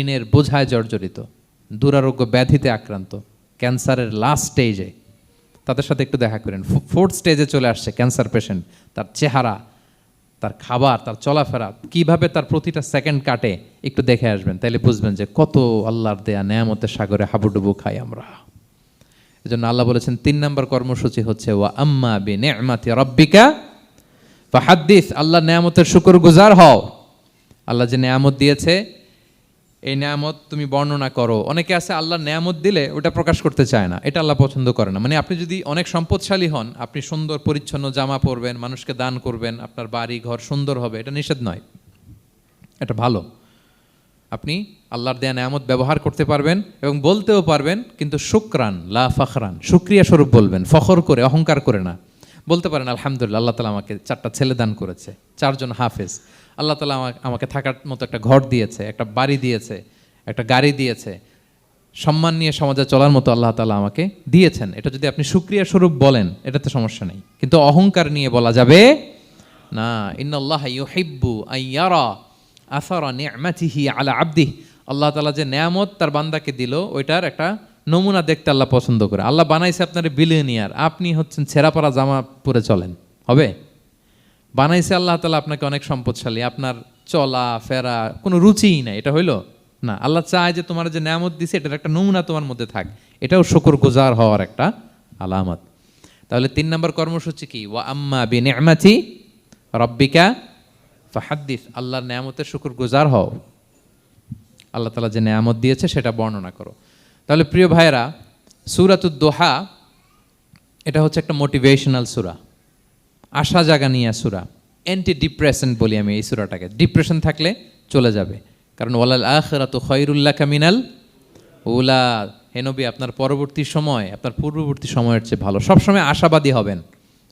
ঋণের বোঝায় জর্জরিত, দুরারোগ্য ব্যাধিতে আক্রান্ত, ক্যান্সারের লাস্ট স্টেজে। তাদের সাথে একটু দেখা করেন, ফোর্থ স্টেজে চলে আসছে ক্যান্সার পেশেন্ট। তার চেহারা, তার খাবার, তার চলাফেরা, কিভাবে তার প্রতিটা সেকেন্ড কাটে, একটু দেখে আসবেন, তাইলে বুঝবেন যে কত আল্লাহর দেয়া নেয়ামতের সাগরে হাবুডুবু খাই আমরা। এজন্য আল্লাহ বলেছেন 3 নম্বর কর্মসূচি হচ্ছে ওয়া আম্মা বিনি'মাতি রাব্বিকা ফাহাদ্দিস, আল্লাহর নেয়ামতের শুকরগুজার হও। আল্লাহ যে নেয়ামত দিয়েছে এই নেয়ামত তুমি বর্ণনা করো। অনেকে আছে আল্লাহর নেয়ামত দিলে ওটা প্রকাশ করতে চায় না, এটা আল্লাহ পছন্দ করে না। মানে আপনি যদি অনেক সম্পদশালী হন, আপনি সুন্দর পরিচ্ছন্ন জামা পরবেন, মানুষকে দান করবেন, আপনার বাড়ি ঘর সুন্দর হবে, এটা নিষেধ নয়, এটা ভালো। আপনি আল্লাহর দেয়া নেয়ামত ব্যবহার করতে পারবেন এবং বলতেও পারবেন, কিন্তু শুকরান লা ফখরান, শুকরিয়া স্বরূপ বলবেন, ফখর করে, অহংকার করে না। বলতে পারেন আলহামদুলিল্লাহ, আল্লাহ তাআলা আমাকে 4টা ছেলে দান করেছে, 4 জন হাফেজ, আল্লাহ তাআলা আমাকে থাকার মতো একটা ঘর দিয়েছে, একটা বাড়ি দিয়েছে, একটা গাড়ি দিয়েছে, সম্মান নিয়ে সমাজে চলার মতো আল্লাহ তাআলা আমাকে দিয়েছেন। এটা যদি আপনি শুকরিয়া স্বরূপ বলেন, এটাতে সমস্যা নেই, কিন্তু অহংকার নিয়ে বলা যাবে না। ইন্নাল্লাহা ইউহিব্বু আইয়ারা আসারা নি'মাতিহি আলা আবদিহি, আল্লাহ তাআলা যে নেয়ামত তার বান্দাকে দিল, ওইটার একটা নমুনা দেখতে আল্লাহ পছন্দ করে। আল্লাহ বানাইছে আপনার বিলিয়নিয়ার, আপনি হচ্ছেন ছেঁড়াপাড়া জামা পরে চলেন, হবে? বানাইছে আল্লাহ তাআলা আপনাকে অনেক সম্পদশালী, আপনার চলা ফেরা কোনো রুচিই নাই, এটা হইল না। আল্লাহ চায় যে তোমার যে নেয়ামত দিছে এটার একটা নমুনা তোমার মধ্যে থাক, এটাও শুকরগুজার হওয়ার একটা আলামত। তাহলে 3 নম্বর কর্মসূচি কি? ওয়া আম্মা বিনি'মাতি রাব্বিকা ফাহাদ্দিস, আল্লাহর নেয়ামতের শুকরগুজার হও, আল্লাহ তাআলা যে নেয়ামত দিয়েছে সেটা বর্ণনা করো। তাহলে প্রিয় ভাইয়েরা, সূরাতুদ দোহা এটা হচ্ছে একটা মোটিভেশনাল সূরা, আশা জাগানিয়া সূরা, অ্যান্টি ডিপ্রেশন বলি আমি এই সূরাটাকে। ডিপ্রেশন থাকলে চলে যাবে, কারণ ওয়ালাল আখিরাতু খায়রুল লাকা মিনাল উলা, হে নবী আপনার পরবর্তী সময় আপনার পূর্ববর্তী সময়ের চেয়ে ভালো। সবসময় আশাবাদী হবেন।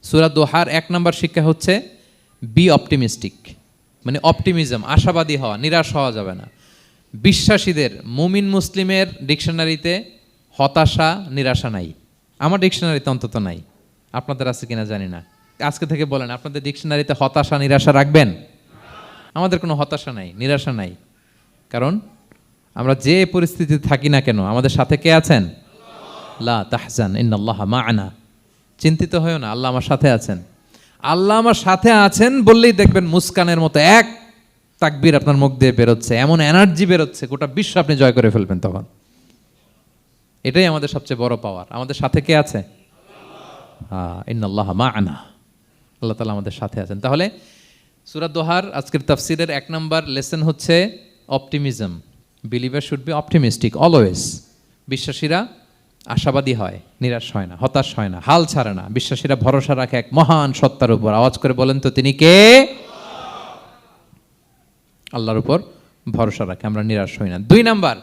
সূরা দোহার 1 নম্বর শিক্ষা হচ্ছে বি অপটিমিস্টিক, মানে অপটিমিজম, আশাবাদী হওয়া, নিরাশ হওয়া যাবে না। বিশ্বাসীদের, মুমিন মুসলিমের ডিকশনারিতে হতাশা নিরাশা নাই, আমার ডিকশনারিতে অন্তত নাই, আপনাদের আছে কিনা জানি না। আজকে থেকে বলেন, আপনাদের ডিকশনারিতে হতাশা নিরাশা রাখবেন? আমাদের কোনো হতাশা নাই, নিরাশা নাই, কারণ আমরা যে পরিস্থিতিতে থাকি না কেন আমাদের সাথে কে আছেন? লা তাহজান ইন্নাল্লাহা মা'ানা, চিন্তিত হয়ো না, আল্লাহ আমার সাথে আছেন। আল্লাহ আমার সাথে আছেন বললেই দেখবেন মুস্কানের মতো এক তাকবীর আপনার মুখ দিয়ে বেরোচ্ছে, এমন এনার্জি বেরোচ্ছে, গোটা বিশ্ব আপনি জয় করে ফেলবেন তখন। এটাই আমাদের সবচেয়ে বড় পাওয়ার। আমাদের সাথে কে আছে? ইন্নাল্লাহা মা'ানা, আল্লাহ তাআলা আমাদের সাথে আছেন। তাহলে সূরা দোহার আজকের তাফসীরের 1 নম্বর লেসন হচ্ছে optimism. Believer should be optimistic always. বিশ্বাসীরা আশাবাদী হয়, নিরাশ হয় না, হতাশ হয় না, হাল ছাড়ে না। বিশ্বাসীরা ভরসা রাখে এক মহান সত্তার উপর। আওয়াজ করে বলেন তো, তিনি কে? আল্লাহর উপর ভরসা রাখে, আমরা নিরাশ হই না। 2 নম্বর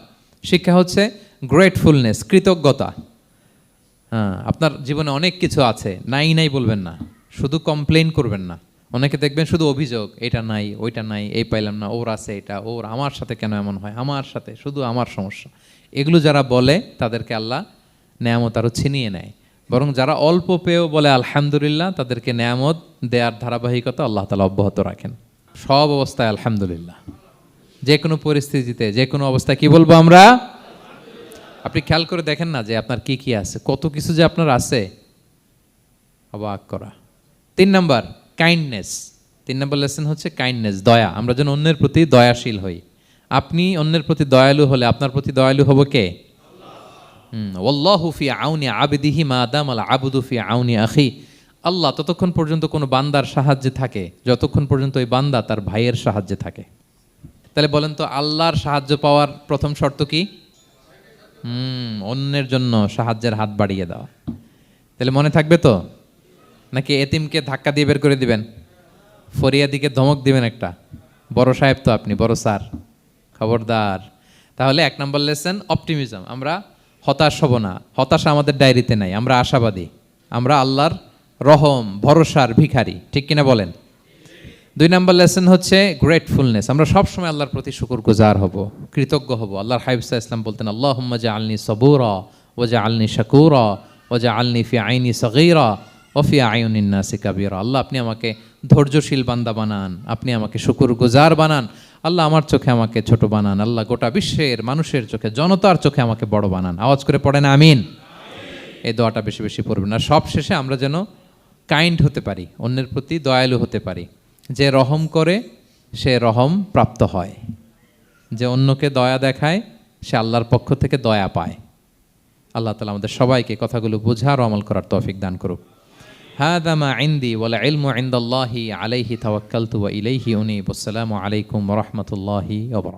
শিক্ষা হচ্ছে গ্রেটফুলনেস, কৃতজ্ঞতা। আপনার জীবনে অনেক কিছু আছে, নাই নাই বলবেন না, শুধু কমপ্লেইন করবেন না। অনেকে দেখবেন শুধু অভিযোগ, এটা নাই ওইটা নাই, এই পাইলাম না, ওর আছে এটা, ওর, আমার সাথে কেন এমন হয়, আমার সাথে শুধু আমার সমস্যা। এগুলো যারা বলে তাদেরকে আল্লাহ নেয়ামত আরও ছিনিয়ে নেয়। বরং যারা অল্প পেয়েও বলে আলহামদুলিল্লাহ, তাদেরকে নেয়ামত দেওয়ার ধারাবাহিকতা আল্লাহ তাআলা অব্যাহত রাখেন। সব অবস্থায় আলহামদুলিল্লাহ, যে কোনো পরিস্থিতিতে, যে কোনো অবস্থায় কি বলবো আমরা? আপনি খেয়াল করে দেখেন না যে আপনার কি কি আছে, কত কিছু যে আপনার আছে, অবাক করা। 3 নম্বর কাইন্ডনেস। 3 নম্বর লেসন হচ্ছে কাইন্ডনেস, দয়া। আমরা যেন অন্যের প্রতি দয়াশীল হই। আপনি অন্যের প্রতি দয়ালু হলে আপনার প্রতি দয়ালু হবো কে? ওয়াল্লাহু ফি আউনি আবদিহি মা দামাল আবদু ফি আউনি আখি। আল্লাহ ততক্ষণ পর্যন্ত কোনো বান্দার সাহায্যে থাকে যতক্ষণ পর্যন্ত ওই বান্দা তার ভাইয়ের সাহায্যে থাকে। তাহলে বলেন তো, আল্লাহর সাহায্য পাওয়ার প্রথম শর্ত কি? অন্যের জন্য সাহায্যের হাত বাড়িয়ে দেওয়া। তাহলে মনে থাকবে তো? নাকি এতিমকে ধাক্কা দিয়ে বের করে দিবেন, ফরিয়াদিকে ধমক দিবেন একটা? বড় সাহেব তো আপনি, বড় স্যার, খবরদার। তাহলে 1 নম্বর লেসন অপটিমিজম। আমরা হতাশ হব না, হতাশা আমাদের ডায়েরিতে নাই, আমরা আশাবাদী, আমরা আল্লাহর রহম ভরসার ভিখারি, ঠিক কিনা বলেন? 2 নম্বর লেসন হচ্ছে গ্রেটফুলনেস। আমরা সবসময় আল্লাহর প্রতি শুকরগুজার হব, কৃতজ্ঞ হব। আল্লাহর হাবিব সাল্লাল্লাহু আলাইহি ওয়াসাল্লাম বলতেন, আল্লাহুম্মা জাআলনি সাবুরা ওয়া জাআলনি শাকুরা ওয়া জাআলনি ফি আইনি সগীরা ওয়া ফি আয়ুনিন নাসি কাবীরা। আল্লাহ আপনি আমাকে ধৈর্যশীল বান্দা বানান, আপনি আমাকে শুকরগুজার বানান। আল্লাহ আমার চোখে আমাকে ছোট বানান, আল্লাহ গোটা বিশ্বের মানুষের চোখে, জনতার চোখে আমাকে বড় বানান। আওয়াজ করে পড়েন আমিন। এই দোয়াটা বেশি বেশি পড়বেন। আর সব শেষে আমরা যেন কাইন্ড হতে পারি, অন্যের প্রতি দয়ালু হতে পারি। যে রহম করে সে রহম প্রাপ্ত হয়, যে অন্যকে দয়া দেখায় সে আল্লাহর পক্ষ থেকে দয়া পায়। আল্লাহ তাআলা আমাদের সবাইকে কথাগুলো বোঝার ও আমল করার তৌফিক দান করুক। হাযা মা ইনদি ওয়াল ইলমু ইনদাল্লাহি আলাইহি তাওয়াক্কালতু ওয়া ইলাইহি উনীব। আসসালামু আলাইকুম ওয়া রাহমাতুল্লাহি ওয়া বারাকাতুহু।